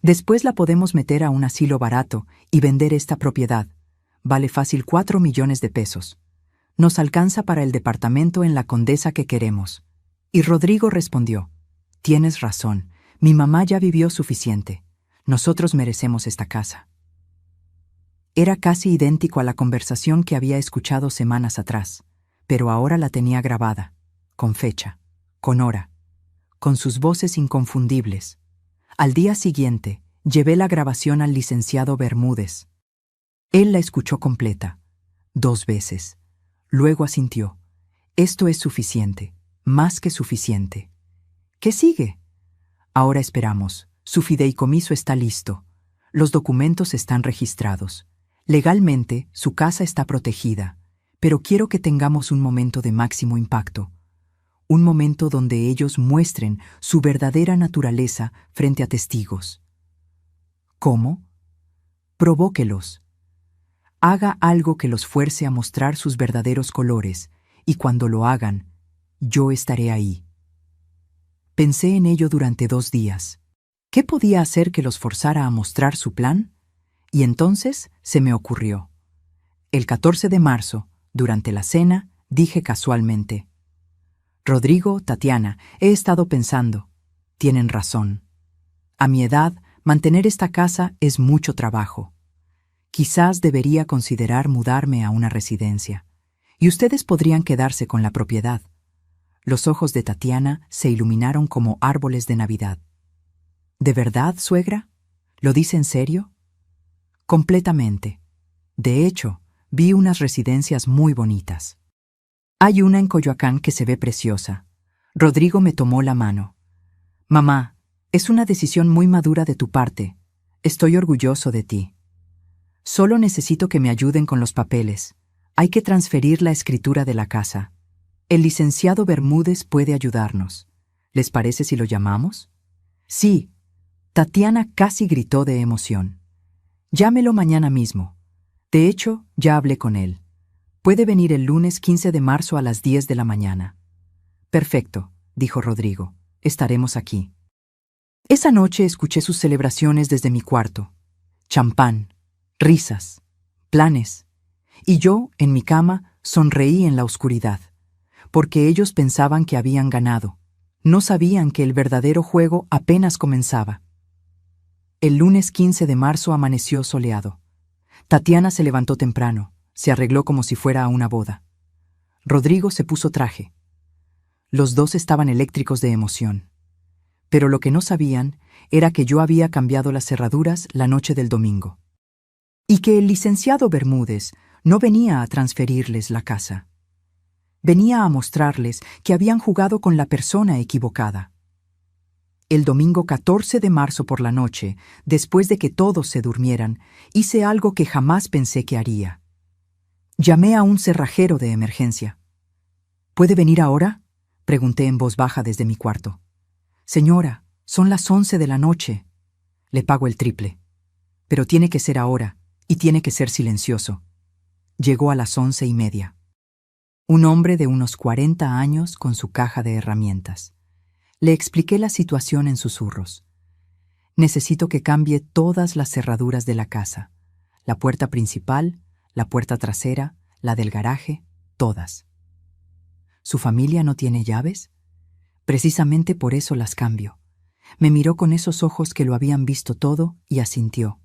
Speaker 1: Después la podemos meter a un asilo barato y vender esta propiedad. Vale fácil 4 millones de pesos. Nos alcanza para el departamento en la Condesa que queremos». Y Rodrigo respondió: «Tienes razón, mi mamá ya vivió suficiente. Nosotros merecemos esta casa». Era casi idéntico a la conversación que había escuchado semanas atrás, pero ahora la tenía grabada, con fecha, con hora, con sus voces inconfundibles. Al día siguiente, llevé la grabación al licenciado Bermúdez. Él la escuchó completa, 2 veces. Luego asintió: «Esto es suficiente, más que suficiente. ¿Qué sigue?» «Ahora esperamos. Su fideicomiso está listo. Los documentos están registrados. Legalmente, su casa está protegida, pero quiero que tengamos un momento de máximo impacto. Un momento donde ellos muestren su verdadera naturaleza frente a testigos». «¿Cómo?» «Provóquelos. Haga algo que los fuerce a mostrar sus verdaderos colores, y cuando lo hagan, yo estaré ahí». Pensé en ello durante 2 días. ¿Qué podía hacer que los forzara a mostrar su plan? Y entonces se me ocurrió. El 14 de marzo, durante la cena, dije casualmente: «Rodrigo, Tatiana, he estado pensando. Tienen razón. A mi edad, mantener esta casa es mucho trabajo. Quizás debería considerar mudarme a una residencia, y ustedes podrían quedarse con la propiedad». Los ojos de Tatiana se iluminaron como árboles de Navidad. «¿De verdad, suegra? ¿Lo dice en serio?» «Completamente. De hecho, vi unas residencias muy bonitas. Hay una en Coyoacán que se ve preciosa». Rodrigo me tomó la mano. «Mamá, es una decisión muy madura de tu parte. Estoy orgulloso de ti. Solo necesito que me ayuden con los papeles. Hay que transferir la escritura de la casa. El licenciado Bermúdez puede ayudarnos. ¿Les parece si lo llamamos?» «Sí». Tatiana casi gritó de emoción. «Llámelo mañana mismo. De hecho, ya hablé con él. Puede venir el lunes 15 de marzo a las 10 de la mañana». «Perfecto», dijo Rodrigo. «Estaremos aquí». Esa noche escuché sus celebraciones desde mi cuarto. Champán, risas, planes. Y yo, en mi cama, sonreí en la oscuridad, porque ellos pensaban que habían ganado. No sabían que el verdadero juego apenas comenzaba. El lunes 15 de marzo amaneció soleado. Tatiana se levantó temprano, se arregló como si fuera a una boda. Rodrigo se puso traje. Los dos estaban eléctricos de emoción. Pero lo que no sabían era que yo había cambiado las cerraduras la noche del domingo. Y que el licenciado Bermúdez no venía a transferirles la casa. Venía a mostrarles que habían jugado con la persona equivocada. El domingo 14 de marzo por la noche, después de que todos se durmieran, hice algo que jamás pensé que haría. Llamé a un cerrajero de emergencia. «¿Puede venir ahora?», pregunté en voz baja desde mi cuarto. «Señora, Son las 11 de la noche. Le pago el triple. Pero tiene que ser ahora, y tiene que ser silencioso. Llegó a las 11:30. Un hombre de unos 40 años con su caja de herramientas. Le expliqué la situación en susurros. Necesito que cambie todas las cerraduras de la casa. La puerta principal, la puerta trasera, la del garaje, todas. ¿Su familia no tiene llaves? Precisamente por eso las cambio. Me miró con esos ojos que lo habían visto todo y asintió.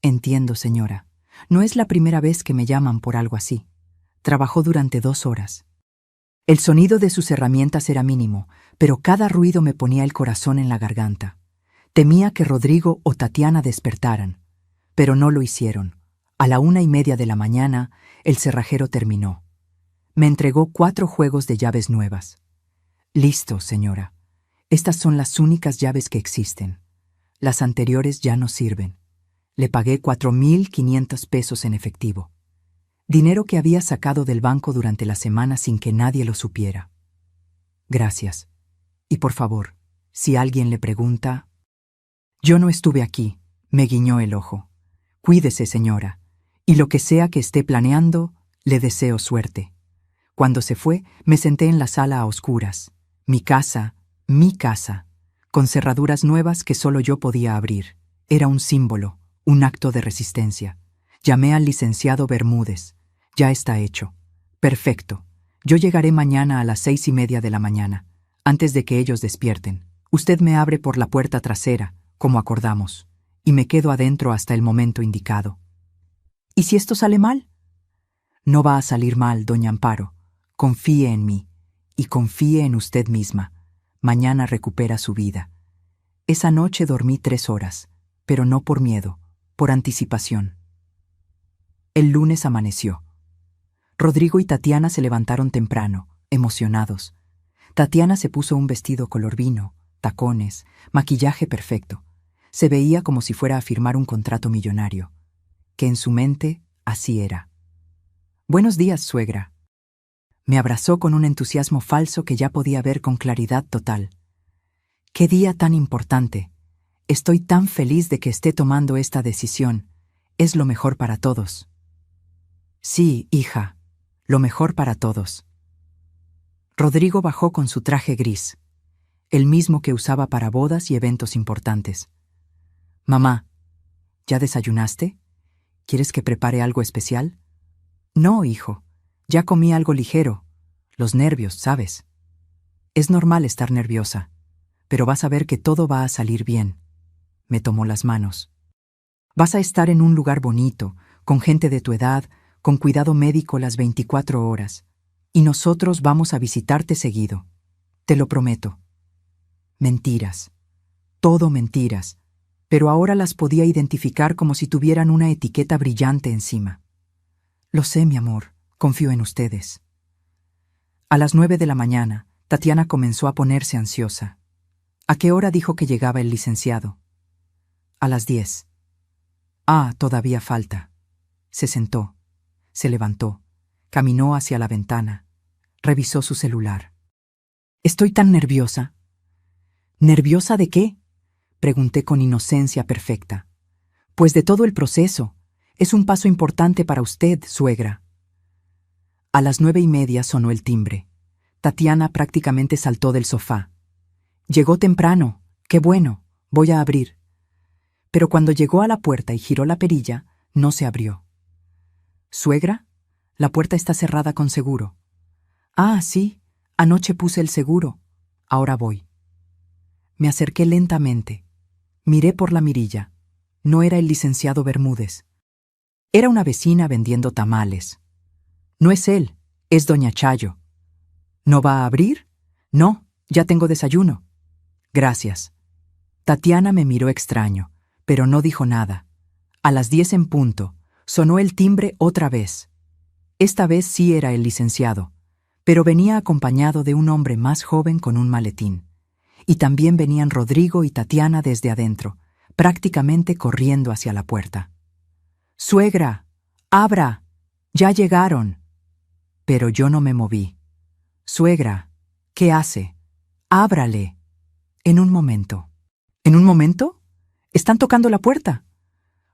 Speaker 1: Entiendo, señora. No es la primera vez que me llaman por algo así. Trabajó durante 2 horas. El sonido de sus herramientas era mínimo, pero cada ruido me ponía el corazón en la garganta. Temía que Rodrigo o Tatiana despertaran, pero no lo hicieron. A la 1:30 de la mañana, el cerrajero terminó. Me entregó 4 juegos de llaves nuevas. Listo, señora. Estas son las únicas llaves que existen. Las anteriores ya no sirven. Le pagué 4,500 pesos en efectivo. Dinero que había sacado del banco durante la semana sin que nadie lo supiera. Gracias. Y por favor, si alguien le pregunta... Yo no estuve aquí, me guiñó el ojo. Cuídese, señora, y lo que sea que esté planeando, le deseo suerte. Cuando se fue, me senté en la sala a oscuras. Mi casa, con cerraduras nuevas que solo yo podía abrir. Era un símbolo, un acto de resistencia. Llamé al licenciado Bermúdez. Ya está hecho. Perfecto. Yo llegaré mañana a las 6:30 de la mañana, antes de que ellos despierten. Usted me abre por la puerta trasera, como acordamos, y me quedo adentro hasta el momento indicado. ¿Y si esto sale mal? No va a salir mal, doña Amparo. Confíe en mí, y confíe en usted misma. Mañana recupera su vida. Esa noche dormí 3 horas, pero no por miedo, por anticipación. El lunes amaneció. Rodrigo y Tatiana se levantaron temprano, emocionados. Tatiana se puso un vestido color vino, tacones, maquillaje perfecto. Se veía como si fuera a firmar un contrato millonario, que en su mente así era. Buenos días, suegra. Me abrazó con un entusiasmo falso que ya podía ver con claridad total. ¡Qué día tan importante! Estoy tan feliz de que esté tomando esta decisión. Es lo mejor para todos. Sí, hija, lo mejor para todos. Rodrigo bajó con su traje gris, el mismo que usaba para bodas y eventos importantes. Mamá, ¿ya desayunaste? ¿Quieres que prepare algo especial? No, hijo, ya comí algo ligero. Los nervios, ¿sabes? Es normal estar nerviosa, pero vas a ver que todo va a salir bien. Me tomó las manos. Vas a estar en un lugar bonito, con gente de tu edad, con cuidado médico las 24 horas, y nosotros vamos a visitarte seguido. Te lo prometo. Mentiras. Todo mentiras, pero ahora las podía identificar como si tuvieran una etiqueta brillante encima. Lo sé, mi amor, confío en ustedes. A las 9 de la mañana, Tatiana comenzó a ponerse ansiosa. ¿A qué hora dijo que llegaba el licenciado? A las 10. Ah, todavía falta. Se sentó, se levantó, caminó hacia la ventana, revisó su celular. Estoy tan nerviosa. ¿Nerviosa de qué? Pregunté con inocencia perfecta. Pues de todo el proceso. Es un paso importante para usted, suegra. A las 9:30 sonó el timbre. Tatiana prácticamente saltó del sofá. Llegó temprano. Qué bueno. Voy a abrir. Pero cuando llegó a la puerta y giró la perilla, no se abrió. ¿Suegra? La puerta está cerrada con seguro. Ah, sí. Anoche puse el seguro. Ahora voy. Me acerqué lentamente. Miré por la mirilla. No era el licenciado Bermúdez. Era una vecina vendiendo tamales. No es él, es doña Chayo. ¿No va a abrir? No, ya tengo desayuno. Gracias. Tatiana me miró extraño, pero no dijo nada. A las 10 en punto, sonó el timbre otra vez. Esta vez sí era el licenciado, pero venía acompañado de un hombre más joven con un maletín. Y también venían Rodrigo y Tatiana desde adentro, prácticamente corriendo hacia la puerta. «¡Suegra! ¡Abra! ¡Ya llegaron!». Pero yo no me moví. «Suegra, ¿qué hace? ¡Ábrale!». En un momento. En un momento, están tocando la puerta.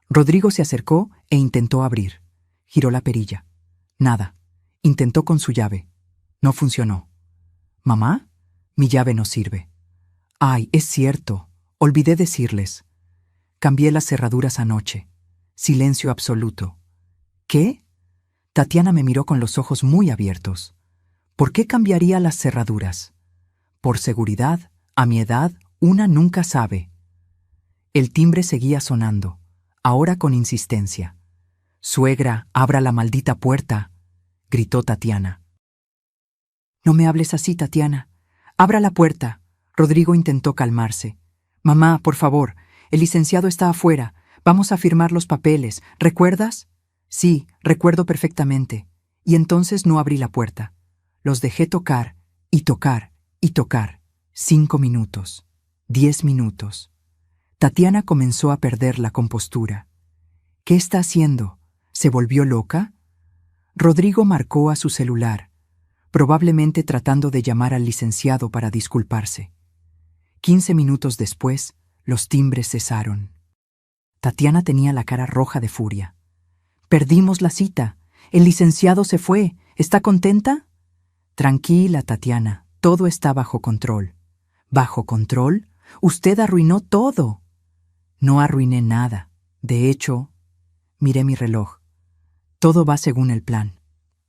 Speaker 1: Rodrigo se acercó e intentó abrir. Giró la perilla. Nada. Intentó con su llave. No funcionó. «Mamá, mi llave no sirve». «Ay, es cierto. Olvidé decirles. Cambié las cerraduras anoche». Silencio absoluto. «¿Qué?». Tatiana me miró con los ojos muy abiertos. «¿Por qué cambiaría las cerraduras?». «Por seguridad, a mi edad, una nunca sabe». El timbre seguía sonando, ahora con insistencia. «Suegra, abra la maldita puerta», gritó Tatiana. «No me hables así, Tatiana. Abra la puerta». Rodrigo intentó calmarse. «Mamá, por favor, el licenciado está afuera. Vamos a firmar los papeles. ¿Recuerdas?». «Sí, recuerdo perfectamente». Y entonces no abrí la puerta. Los dejé tocar y tocar y tocar. 5 minutos. 10 minutos. Tatiana comenzó a perder la compostura. «¿Qué está haciendo? ¿Se volvió loca?». Rodrigo marcó a su celular, probablemente tratando de llamar al licenciado para disculparse. 15 minutos después, los timbres cesaron. Tatiana tenía la cara roja de furia. «Perdimos la cita. El licenciado se fue. ¿Está contenta?». «Tranquila, Tatiana. Todo está bajo control». «¿Bajo control? Usted arruinó todo». «No arruiné nada. De hecho, miré mi reloj. Todo va según el plan».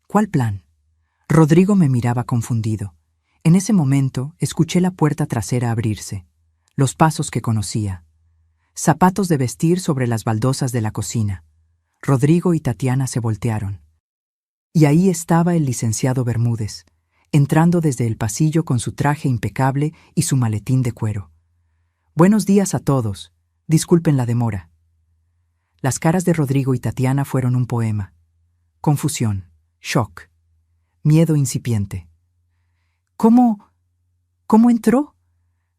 Speaker 1: «¿Cuál plan?». Rodrigo me miraba confundido. En ese momento escuché la puerta trasera abrirse. Los pasos que conocía. Zapatos de vestir sobre las baldosas de la cocina. Rodrigo y Tatiana se voltearon. Y ahí estaba el licenciado Bermúdez, entrando desde el pasillo con su traje impecable y su maletín de cuero. «Buenos días a todos. Disculpen la demora». Las caras de Rodrigo y Tatiana fueron un poema. Confusión, shock, miedo incipiente. «¿Cómo entró?»,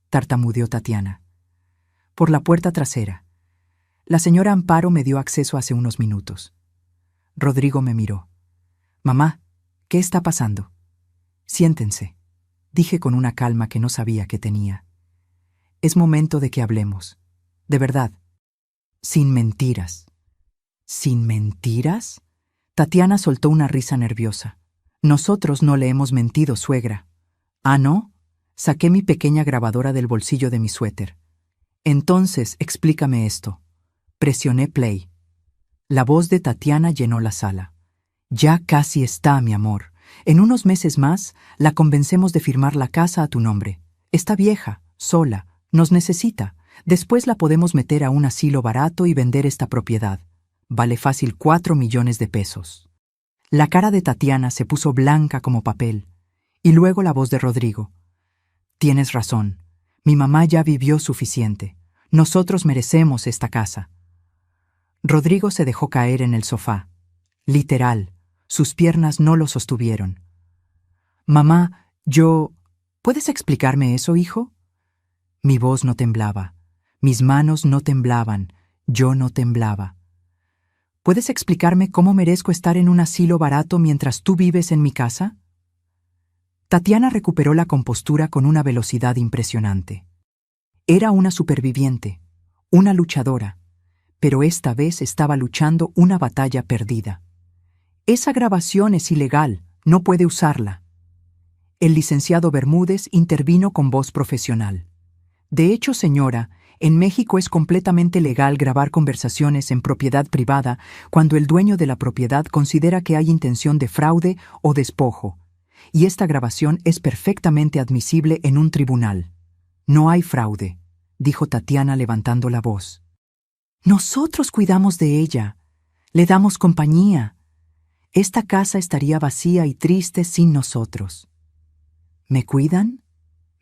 Speaker 1: tartamudeó Tatiana. «Por la puerta trasera. La señora Amparo me dio acceso hace unos minutos». Rodrigo me miró. «Mamá, ¿qué está pasando?». «Siéntense», dije con una calma que no sabía que tenía. «Es momento de que hablemos. De verdad. Sin mentiras». «¿Sin mentiras?». Tatiana soltó una risa nerviosa. «Nosotros no le hemos mentido, suegra». «¿Ah, no?». Saqué mi pequeña grabadora del bolsillo de mi suéter. «Entonces, explícame esto». Presioné play. La voz de Tatiana llenó la sala. «Ya casi está, mi amor. En unos meses más, la convencemos de firmar la casa a tu nombre. Está vieja, sola, nos necesita. Después la podemos meter a un asilo barato y vender esta propiedad. Vale fácil 4 millones de pesos». La cara de Tatiana se puso blanca como papel. Y luego la voz de Rodrigo. «Tienes razón. Mi mamá ya vivió suficiente. Nosotros merecemos esta casa». Rodrigo se dejó caer en el sofá. Literal, sus piernas no lo sostuvieron. «Mamá, ¿Puedes explicarme eso, hijo?». Mi voz no temblaba. Mis manos no temblaban. Yo no temblaba. «¿Puedes explicarme cómo merezco estar en un asilo barato mientras tú vives en mi casa?». Tatiana recuperó la compostura con una velocidad impresionante. Era una superviviente, una luchadora, pero esta vez estaba luchando una batalla perdida. «Esa grabación es ilegal, no puede usarla». El licenciado Bermúdez intervino con voz profesional. «De hecho, señora, en México es completamente legal grabar conversaciones en propiedad privada cuando el dueño de la propiedad considera que hay intención de fraude o despojo, y esta grabación es perfectamente admisible en un tribunal». «No hay fraude», dijo Tatiana levantando la voz. «Nosotros cuidamos de ella, le damos compañía. Esta casa estaría vacía y triste sin nosotros». «¿Me cuidan?».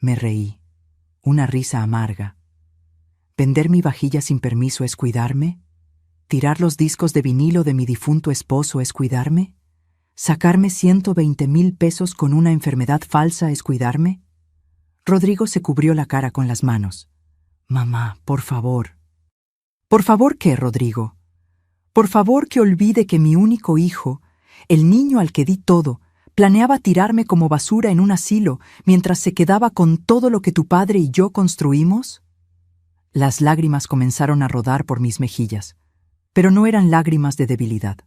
Speaker 1: Me reí. Una risa amarga. ¿Vender mi vajilla sin permiso es cuidarme? ¿Tirar los discos de vinilo de mi difunto esposo es cuidarme? ¿Sacarme 120,000 pesos con una enfermedad falsa es cuidarme? Rodrigo se cubrió la cara con las manos. «Mamá, por favor». «¿Por favor qué, Rodrigo?». «Por favor que olvide que mi único hijo, el niño al que di todo, planeaba tirarme como basura en un asilo mientras se quedaba con todo lo que tu padre y yo construimos». Las lágrimas comenzaron a rodar por mis mejillas, pero no eran lágrimas de debilidad,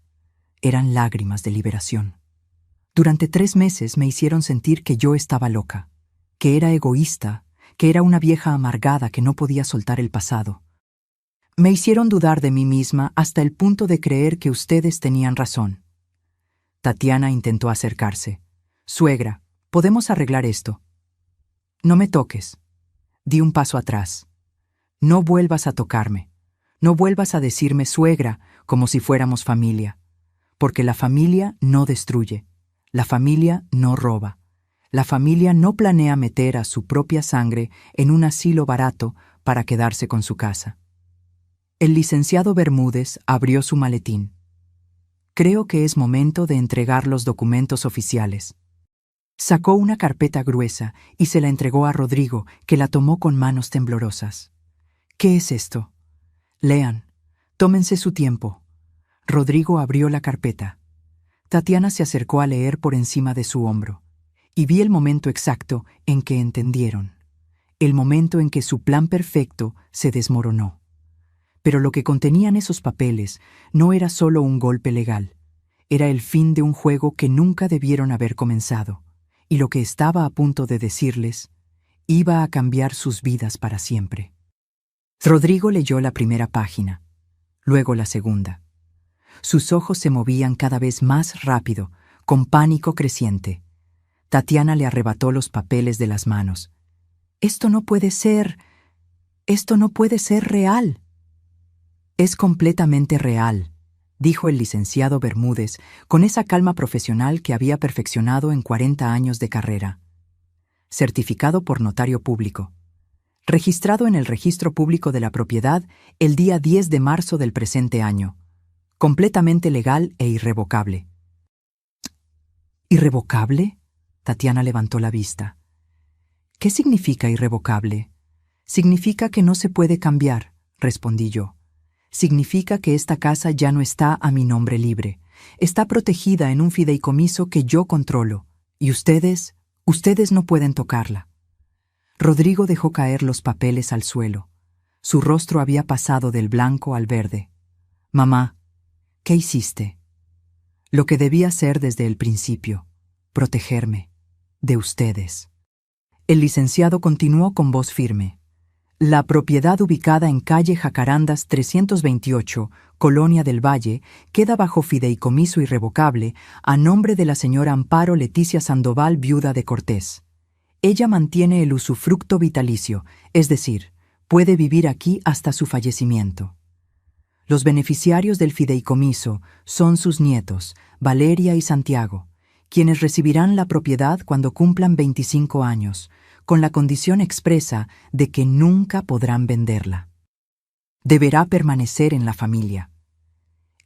Speaker 1: eran lágrimas de liberación. Durante 3 meses me hicieron sentir que yo estaba loca, que era egoísta, que era una vieja amargada que no podía soltar el pasado. Me hicieron dudar de mí misma hasta el punto de creer que ustedes tenían razón. Tatiana intentó acercarse. «Suegra, ¿podemos arreglar esto?» «No me toques». Di un paso atrás. «No vuelvas a tocarme. No vuelvas a decirme suegra como si fuéramos familia. Porque la familia no destruye. La familia no roba. La familia no planea meter a su propia sangre en un asilo barato para quedarse con su casa». El licenciado Bermúdez abrió su maletín. «Creo que es momento de entregar los documentos oficiales». Sacó una carpeta gruesa y se la entregó a Rodrigo, que la tomó con manos temblorosas. «¿Qué es esto?» «Lean. Tómense su tiempo». Rodrigo abrió la carpeta. Tatiana se acercó a leer por encima de su hombro, y vi el momento exacto en que entendieron, el momento en que su plan perfecto se desmoronó. Pero lo que contenían esos papeles no era solo un golpe legal, era el fin de un juego que nunca debieron haber comenzado, y lo que estaba a punto de decirles iba a cambiar sus vidas para siempre. Rodrigo leyó la primera página, luego la segunda. Sus ojos se movían cada vez más rápido, con pánico creciente. Tatiana le arrebató los papeles de las manos. «Esto no puede ser real». «Es completamente real», dijo el licenciado Bermúdez con esa calma profesional que había perfeccionado en 40 años de carrera. «Certificado por notario público. Registrado en el Registro Público de la Propiedad el día 10 de marzo del presente año. Completamente legal e irrevocable». «¿Irrevocable?», Tatiana levantó la vista. «¿Qué significa irrevocable?» «Significa que no se puede cambiar», respondí yo. «Significa que esta casa ya no está a mi nombre libre. Está protegida en un fideicomiso que yo controlo, y ustedes no pueden tocarla». Rodrigo dejó caer los papeles al suelo. Su rostro había pasado del blanco al verde. «Mamá, ¿qué hiciste?» «Lo que debía hacer desde el principio, protegerme, de ustedes». El licenciado continuó con voz firme. «La propiedad ubicada en calle Jacarandas 328, Colonia del Valle, queda bajo fideicomiso irrevocable a nombre de la señora Amparo Leticia Sandoval, viuda de Cortés. Ella mantiene el usufructo vitalicio, es decir, puede vivir aquí hasta su fallecimiento. Los beneficiarios del fideicomiso son sus nietos, Valeria y Santiago, quienes recibirán la propiedad cuando cumplan 25 años, con la condición expresa de que nunca podrán venderla. Deberá permanecer en la familia».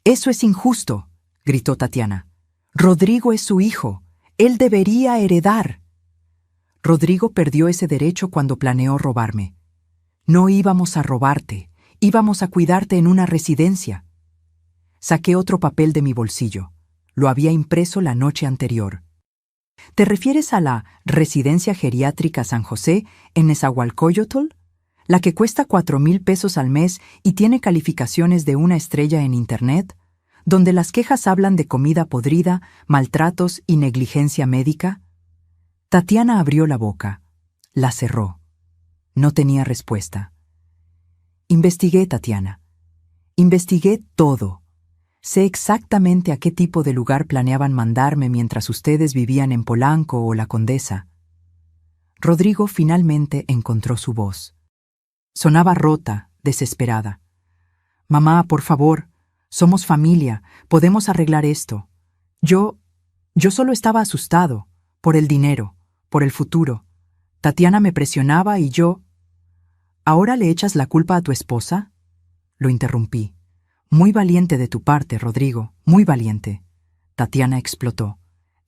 Speaker 1: «Eso es injusto», gritó Tatiana. «Rodrigo es su hijo. Él debería heredar». «Rodrigo perdió ese derecho cuando planeó robarme. No íbamos a robarte, íbamos a cuidarte en una residencia». Saqué otro papel de mi bolsillo. Lo había impreso la noche anterior. «¿Te refieres a la Residencia Geriátrica San José en Nezahualcóyotl? La que cuesta 4,000 pesos al mes y tiene calificaciones de 1 estrella en Internet, donde las quejas hablan de comida podrida, maltratos y negligencia médica?» Tatiana abrió la boca. La cerró. No tenía respuesta. «Investigué, Tatiana. Investigué todo. Sé exactamente a qué tipo de lugar planeaban mandarme mientras ustedes vivían en Polanco o La Condesa». Rodrigo finalmente encontró su voz. Sonaba rota, desesperada. «Mamá, por favor, somos familia, podemos arreglar esto. Yo solo estaba asustado, por el dinero, por el futuro. Tatiana me presionaba y yo...» «¿Ahora le echas la culpa a tu esposa?», lo interrumpí. «Muy valiente de tu parte, Rodrigo, muy valiente». Tatiana explotó.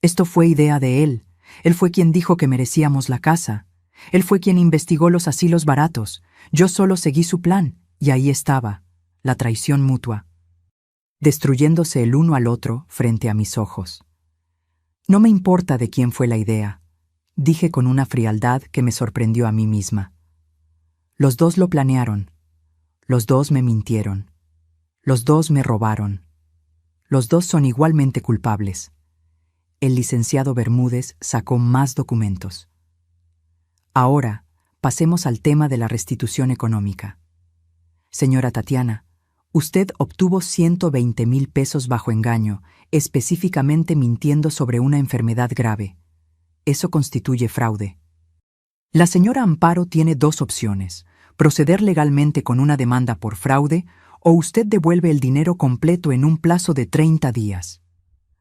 Speaker 1: «Esto fue idea de él. Él fue quien dijo que merecíamos la casa. Él fue quien investigó los asilos baratos. Yo solo seguí su plan, y ahí estaba, la traición mutua, destruyéndose el uno al otro frente a mis ojos». «No me importa de quién fue la idea», dije con una frialdad que me sorprendió a mí misma. «Los dos lo planearon, Los dos me mintieron. Los dos me robaron. Los dos son igualmente culpables. El licenciado Bermúdez sacó más documentos. Ahora, pasemos al tema de la restitución económica. Señora Tatiana, usted obtuvo 120,000 pesos bajo engaño, específicamente mintiendo sobre una enfermedad grave. Eso constituye fraude. La señora Amparo tiene dos opciones: proceder legalmente con una demanda por fraude o usted devuelve el dinero completo en un plazo de 30 días.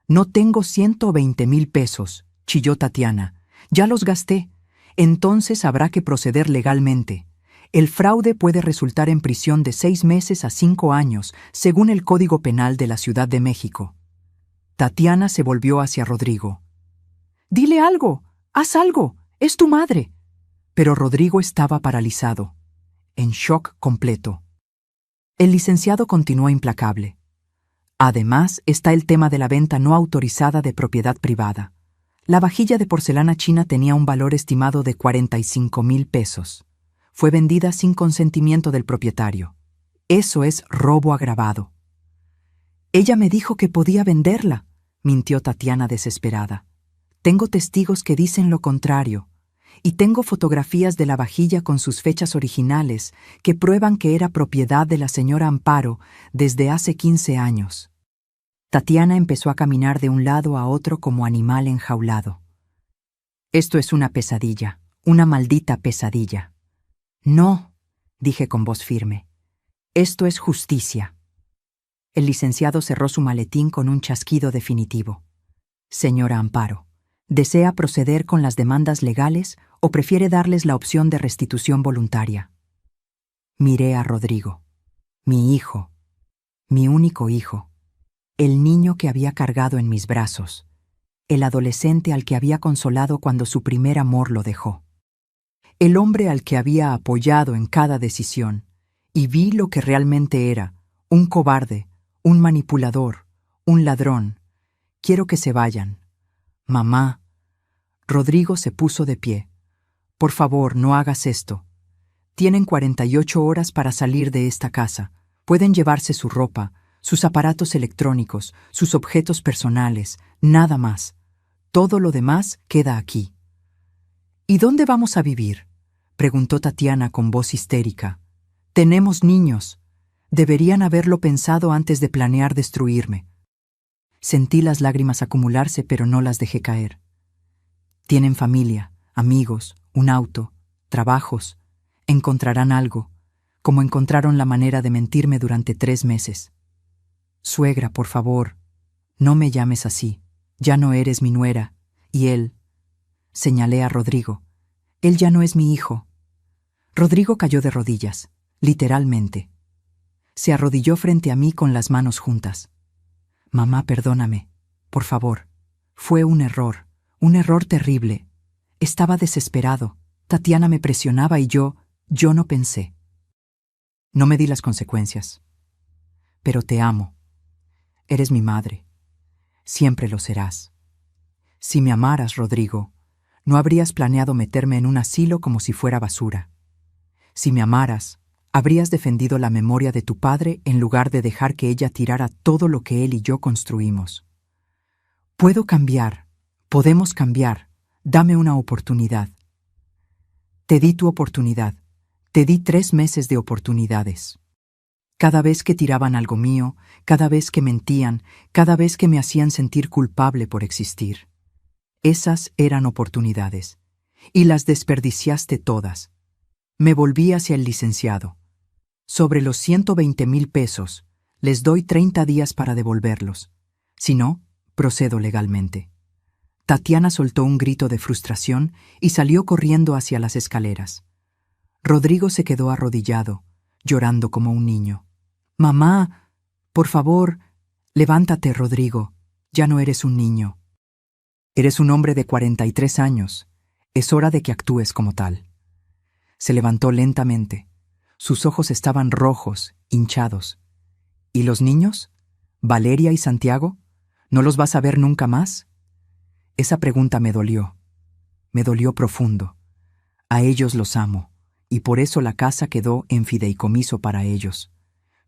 Speaker 1: No tengo 120,000 pesos, chilló Tatiana. Ya los gasté. Entonces habrá que proceder legalmente. El fraude puede resultar en prisión de 6 meses a 5 años, según el Código Penal de la Ciudad de México. Tatiana se volvió hacia Rodrigo. «Dile algo, haz algo, es tu madre». Pero Rodrigo estaba paralizado, en shock completo. El licenciado continuó implacable. Además, está el tema de la venta no autorizada de propiedad privada. La vajilla de porcelana china tenía un valor estimado de 45,000 pesos. Fue vendida sin consentimiento del propietario. Eso es robo agravado. Ella me dijo que podía venderla, mintió Tatiana desesperada. Tengo testigos que dicen lo contrario. Y tengo fotografías de la vajilla con sus fechas originales que prueban que era propiedad de la señora Amparo desde hace 15 años. Tatiana empezó a caminar de un lado a otro como animal enjaulado. Esto es una pesadilla, una maldita pesadilla. No, dije con voz firme. Esto es justicia. El licenciado cerró su maletín con un chasquido definitivo. Señora Amparo, ¿desea proceder con las demandas legales o prefiere darles la opción de restitución voluntaria? Miré a Rodrigo, mi hijo, mi único hijo, el niño que había cargado en mis brazos, el adolescente al que había consolado cuando su primer amor lo dejó, el hombre al que había apoyado en cada decisión, y vi lo que realmente era: un cobarde, un manipulador, un ladrón. Quiero que se vayan. Mamá. Rodrigo se puso de pie. Por favor, no hagas esto. Tienen 48 horas para salir de esta casa. Pueden llevarse su ropa, sus aparatos electrónicos, sus objetos personales, nada más. Todo lo demás queda aquí. ¿Y dónde vamos a vivir?, preguntó Tatiana con voz histérica. Tenemos niños. Deberían haberlo pensado antes de planear destruirme. Sentí las lágrimas acumularse, pero no las dejé caer. Tienen familia, amigos, un auto, trabajos. Encontrarán algo, como encontraron la manera de mentirme durante 3 meses. Suegra, por favor, no me llames así. Ya no eres mi nuera. Y él, señalé a Rodrigo, él ya no es mi hijo. Rodrigo cayó de rodillas, literalmente. Se arrodilló frente a mí con las manos juntas. Mamá, perdóname, por favor. Fue un error terrible. Estaba desesperado. Tatiana me presionaba y yo no pensé. No me di las consecuencias. Pero te amo. Eres mi madre. Siempre lo serás. Si me amaras, Rodrigo, no habrías planeado meterme en un asilo como si fuera basura. Si me amaras, habrías defendido la memoria de tu padre en lugar de dejar que ella tirara todo lo que él y yo construimos. Puedo cambiar. Podemos cambiar. Dame una oportunidad. Te di tu oportunidad. Te di 3 meses de oportunidades. Cada vez que tiraban algo mío, cada vez que mentían, cada vez que me hacían sentir culpable por existir. Esas eran oportunidades. Y las desperdiciaste todas. Me volví hacia el licenciado. Sobre los 120,000 pesos, les doy 30 días para devolverlos. Si no, procedo legalmente. Tatiana soltó un grito de frustración y salió corriendo hacia las escaleras. Rodrigo se quedó arrodillado, llorando como un niño. «Mamá, por favor, levántate, Rodrigo. Ya no eres un niño. Eres un hombre de 43 años. Es hora de que actúes como tal». Se levantó lentamente. Sus ojos estaban rojos, hinchados. ¿Y los niños? ¿Valeria y Santiago? ¿No los vas a ver nunca más? Esa pregunta me dolió. Me dolió profundo. A ellos los amo, y por eso la casa quedó en fideicomiso para ellos.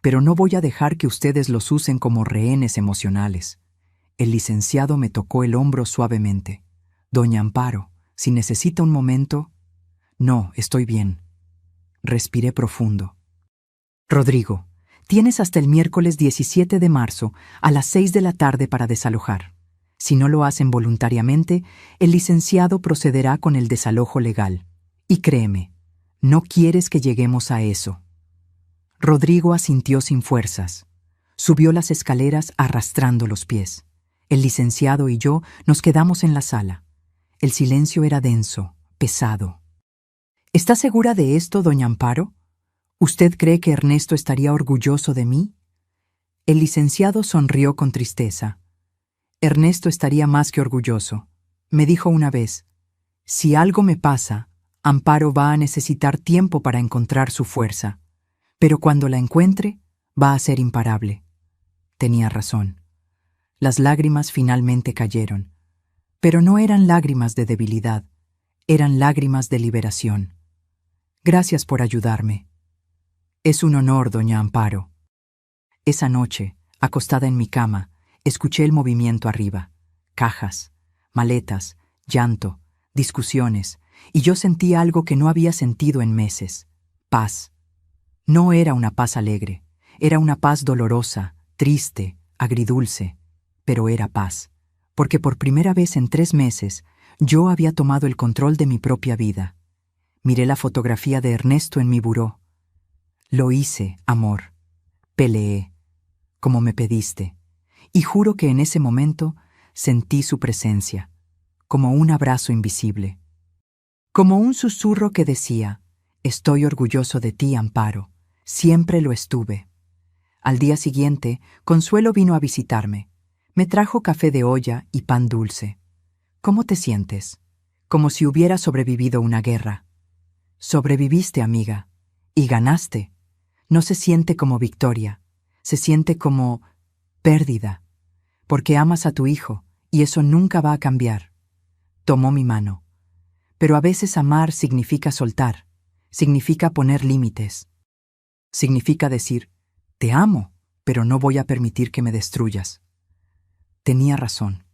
Speaker 1: Pero no voy a dejar que ustedes los usen como rehenes emocionales. El licenciado me tocó el hombro suavemente. Doña Amparo, si necesita un momento... No, estoy bien. Respiré profundo. Rodrigo, tienes hasta el miércoles 17 de marzo a las 6 de la tarde para desalojar. Si no lo hacen voluntariamente, el licenciado procederá con el desalojo legal. Y créeme, no quieres que lleguemos a eso. Rodrigo asintió sin fuerzas. Subió las escaleras arrastrando los pies. El licenciado y yo nos quedamos en la sala. El silencio era denso, pesado. ¿Está segura de esto, doña Amparo? ¿Usted cree que Ernesto estaría orgulloso de mí? El licenciado sonrió con tristeza. Ernesto estaría más que orgulloso. Me dijo una vez, si algo me pasa, Amparo va a necesitar tiempo para encontrar su fuerza, pero cuando la encuentre, va a ser imparable. Tenía razón. Las lágrimas finalmente cayeron, pero no eran lágrimas de debilidad, eran lágrimas de liberación. Gracias por ayudarme. Es un honor, doña Amparo. Esa noche, acostada en mi cama, escuché el movimiento arriba. Cajas, maletas, llanto, discusiones, y yo sentí algo que no había sentido en meses. Paz. No era una paz alegre, era una paz dolorosa, triste, agridulce, pero era paz, porque por primera vez en 3 meses yo había tomado el control de mi propia vida. Miré la fotografía de Ernesto en mi buró. Lo hice, amor. Peleé, como me pediste, y juro que en ese momento sentí su presencia, como un abrazo invisible, como un susurro que decía, estoy orgulloso de ti, Amparo, siempre lo estuve. Al día siguiente, Consuelo vino a visitarme. Me trajo café de olla y pan dulce. ¿Cómo te sientes? Como si hubiera sobrevivido una guerra. Sobreviviste, amiga, y ganaste. No se siente como victoria, se siente como pérdida, porque amas a tu hijo, y eso nunca va a cambiar. Tomó mi mano. Pero a veces amar significa soltar, significa poner límites. Significa decir, te amo, pero no voy a permitir que me destruyas. Tenía razón.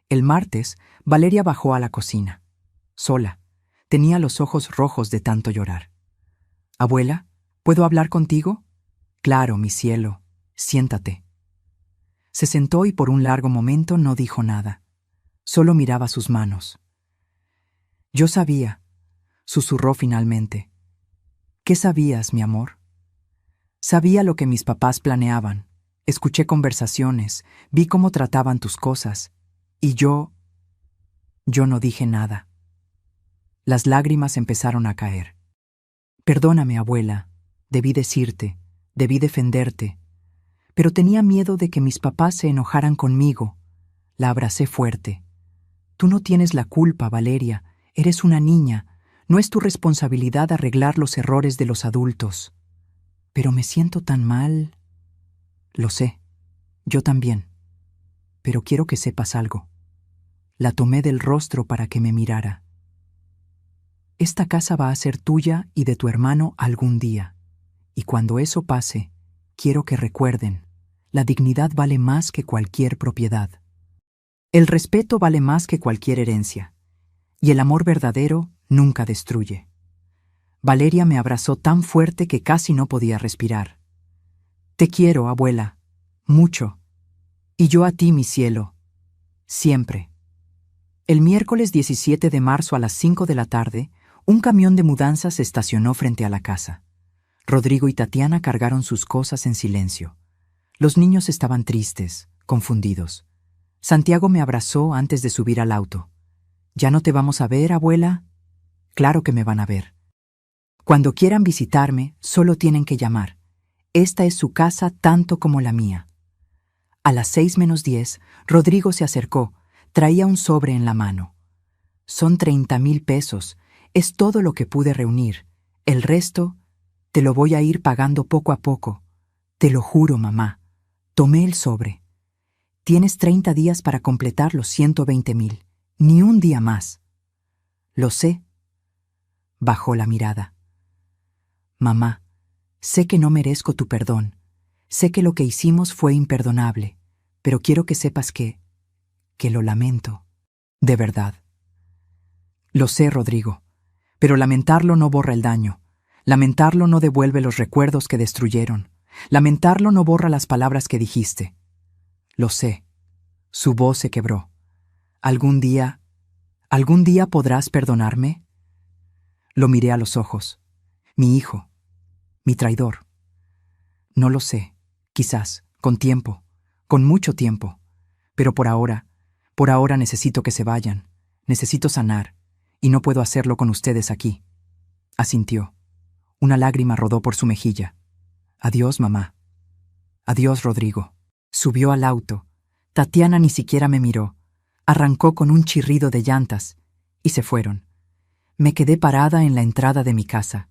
Speaker 1: El martes, Valeria bajó a la cocina. Sola. Tenía los ojos rojos de tanto llorar. Abuela, ¿puedo hablar contigo? Claro, mi cielo. Siéntate. Se sentó y por un largo momento no dijo nada. Solo miraba sus manos. Yo sabía, susurró finalmente. ¿Qué sabías, mi amor? Sabía lo que mis papás planeaban. Escuché conversaciones, vi cómo trataban tus cosas. Y yo no dije nada. Las lágrimas empezaron a caer. Perdóname, abuela, debí decirte, debí defenderte, pero tenía miedo de que mis papás se enojaran conmigo. La abracé fuerte. Tú no tienes la culpa, Valeria, eres una niña, no es tu responsabilidad arreglar los errores de los adultos. Pero me siento tan mal. Lo sé, yo también, pero quiero que sepas algo. La tomé del rostro para que me mirara. Esta casa va a ser tuya y de tu hermano algún día, y cuando eso pase, quiero que recuerden, la dignidad vale más que cualquier propiedad. El respeto vale más que cualquier herencia, y el amor verdadero nunca destruye. Valeria me abrazó tan fuerte que casi no podía respirar. Te quiero, abuela, mucho, y yo a ti, mi cielo, siempre. El miércoles 17 de marzo a las 5 de la tarde, un camión de mudanzas se estacionó frente a la casa. Rodrigo y Tatiana cargaron sus cosas en silencio. Los niños estaban tristes, confundidos. Santiago me abrazó antes de subir al auto. ¿Ya no te vamos a ver, abuela? Claro que me van a ver. Cuando quieran visitarme, solo tienen que llamar. Esta es su casa tanto como la mía. A las 6:10, Rodrigo se acercó. Traía un sobre en la mano. Son 30,000 pesos. Es todo lo que pude reunir. El resto, te lo voy a ir pagando poco a poco. Te lo juro, mamá. Tomé el sobre. Tienes 30 días para completar los 120,000. Ni un día más. Lo sé. Bajó la mirada. Mamá, sé que no merezco tu perdón. Sé que lo que hicimos fue imperdonable, pero quiero que sepas que lo lamento. De verdad. Lo sé, Rodrigo, pero lamentarlo no borra el daño. Lamentarlo no devuelve los recuerdos que destruyeron. Lamentarlo no borra las palabras que dijiste. Lo sé. Su voz se quebró. ¿Algún día podrás perdonarme? Lo miré a los ojos. Mi hijo, mi traidor. No lo sé. Quizás, con tiempo, con mucho tiempo. Pero por ahora necesito que se vayan. Necesito sanar, y no puedo hacerlo con ustedes aquí. Asintió. Una lágrima rodó por su mejilla. Adiós, mamá. Adiós, Rodrigo. Subió al auto. Tatiana ni siquiera me miró. Arrancó con un chirrido de llantas, y se fueron. Me quedé parada en la entrada de mi casa,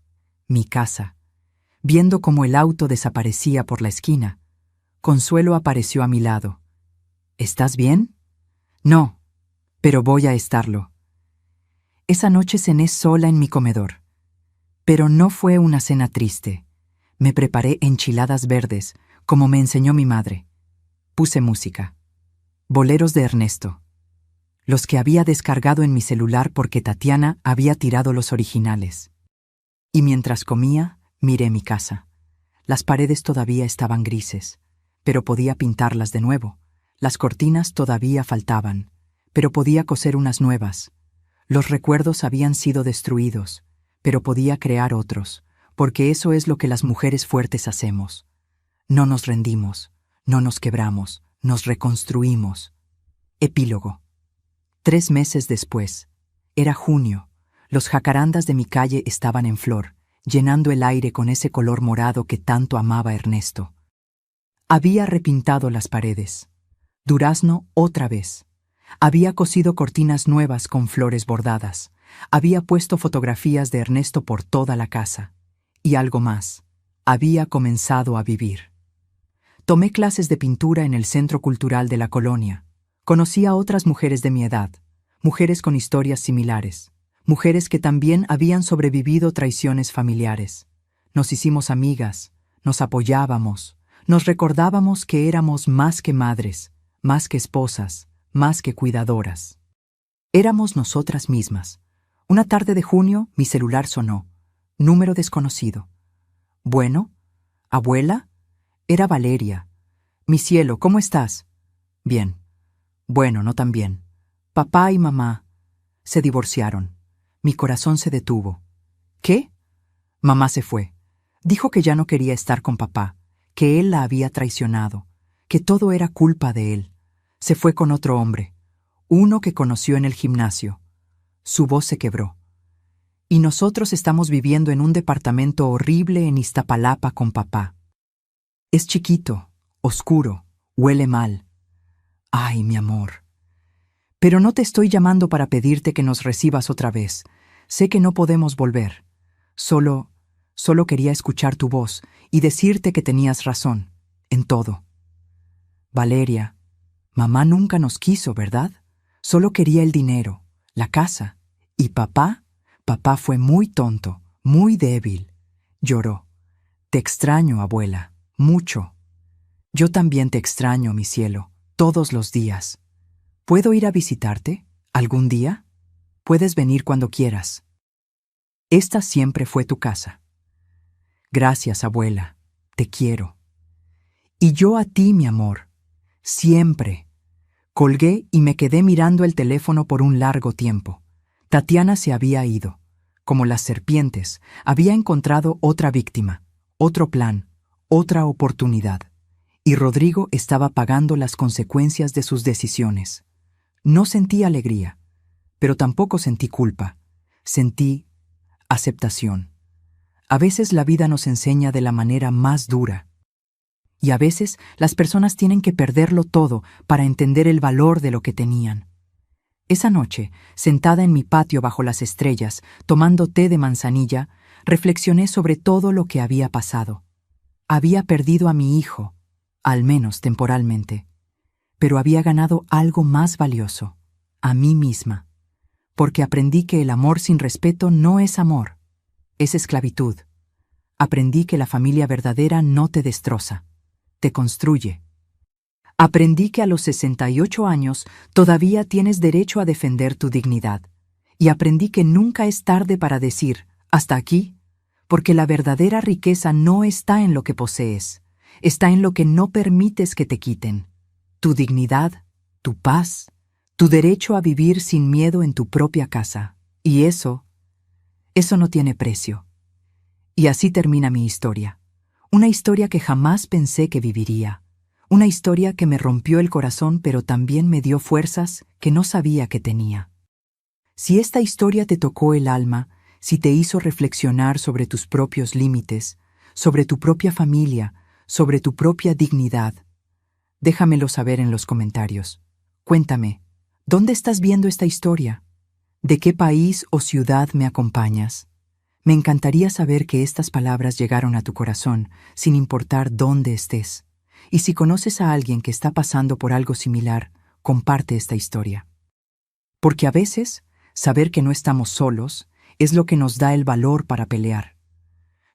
Speaker 1: viendo cómo el auto desaparecía por la esquina. Consuelo apareció a mi lado. ¿Estás bien? No, pero voy a estarlo. Esa noche cené sola en mi comedor. Pero no fue una cena triste. Me preparé enchiladas verdes, como me enseñó mi madre. Puse música. Boleros de Ernesto. Los que había descargado en mi celular porque Tatiana había tirado los originales. Y mientras comía, miré mi casa. Las paredes todavía estaban grises, pero podía pintarlas de nuevo. Las cortinas todavía faltaban, pero podía coser unas nuevas. Los recuerdos habían sido destruidos, pero podía crear otros, porque eso es lo que las mujeres fuertes hacemos. No nos rendimos, no nos quebramos, nos reconstruimos. Epílogo. 3 meses después. Era junio. Los jacarandas de mi calle estaban en flor, llenando el aire con ese color morado que tanto amaba Ernesto. Había repintado las paredes. Durazno otra vez. Había cosido cortinas nuevas con flores bordadas. Había puesto fotografías de Ernesto por toda la casa. Y algo más. Había comenzado a vivir. Tomé clases de pintura en el Centro Cultural de la colonia. Conocí a otras mujeres de mi edad, mujeres con historias similares, mujeres que también habían sobrevivido traiciones familiares. Nos hicimos amigas, nos apoyábamos, nos recordábamos que éramos más que madres, más que esposas, más que cuidadoras. Éramos nosotras mismas. Una tarde de junio, mi celular sonó. Número desconocido. Bueno, abuela, era Valeria. Mi cielo, ¿cómo estás? Bien. Bueno, no tan bien. Papá y mamá se divorciaron. Mi corazón se detuvo. ¿Qué? Mamá se fue. Dijo que ya no quería estar con papá, que él la había traicionado, que todo era culpa de él. Se fue con otro hombre, uno que conoció en el gimnasio. Su voz se quebró. Y nosotros estamos viviendo en un departamento horrible en Iztapalapa con papá. Es chiquito, oscuro, huele mal. Ay, mi amor. Pero no te estoy llamando para pedirte que nos recibas otra vez. Sé que no podemos volver. Solo quería escuchar tu voz y decirte que tenías razón, en todo. Valeria, mamá nunca nos quiso, ¿verdad? Solo quería el dinero, la casa. ¿Y papá? Papá fue muy tonto, muy débil. Lloró. Te extraño, abuela, mucho. Yo también te extraño, mi cielo. Todos los días. ¿Puedo ir a visitarte? ¿Algún día? Puedes venir cuando quieras. Esta siempre fue tu casa. Gracias, abuela. Te quiero. Y yo a ti, mi amor. Siempre. Colgué y me quedé mirando el teléfono por un largo tiempo. Tatiana se había ido. Como las serpientes, había encontrado otra víctima, otro plan, otra oportunidad. Y Rodrigo estaba pagando las consecuencias de sus decisiones. No sentí alegría, pero tampoco sentí culpa. Sentí aceptación. A veces la vida nos enseña de la manera más dura. Y a veces las personas tienen que perderlo todo para entender el valor de lo que tenían. Esa noche, sentada en mi patio bajo las estrellas, tomando té de manzanilla, reflexioné sobre todo lo que había pasado. Había perdido a mi hijo, al menos temporalmente, pero había ganado algo más valioso, a mí misma, porque aprendí que el amor sin respeto no es amor, es esclavitud. Aprendí que la familia verdadera no te destroza, te construye. Aprendí que a los 68 años todavía tienes derecho a defender tu dignidad. Y aprendí que nunca es tarde para decir, hasta aquí, porque la verdadera riqueza no está en lo que posees, está en lo que no permites que te quiten. Tu dignidad, tu paz, tu derecho a vivir sin miedo en tu propia casa. Y eso no tiene precio. Y así termina mi historia. Una historia que jamás pensé que viviría. Una historia que me rompió el corazón, pero también me dio fuerzas que no sabía que tenía. Si esta historia te tocó el alma, si te hizo reflexionar sobre tus propios límites, sobre tu propia familia, sobre tu propia dignidad, déjamelo saber en los comentarios. Cuéntame, ¿dónde estás viendo esta historia? ¿De qué país o ciudad me acompañas? Me encantaría saber que estas palabras llegaron a tu corazón, sin importar dónde estés. Y si conoces a alguien que está pasando por algo similar, comparte esta historia. Porque a veces, saber que no estamos solos es lo que nos da el valor para pelear.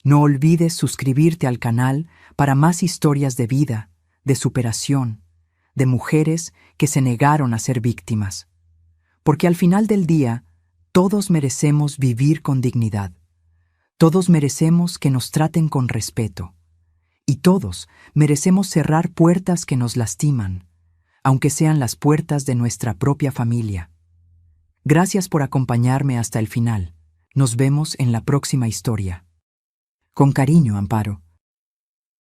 Speaker 1: No olvides suscribirte al canal para más historias de vida, de superación, de mujeres que se negaron a ser víctimas. Porque al final del día, todos merecemos vivir con dignidad. Todos merecemos que nos traten con respeto. Y todos merecemos cerrar puertas que nos lastiman, aunque sean las puertas de nuestra propia familia. Gracias por acompañarme hasta el final. Nos vemos en la próxima historia. Con cariño, Amparo.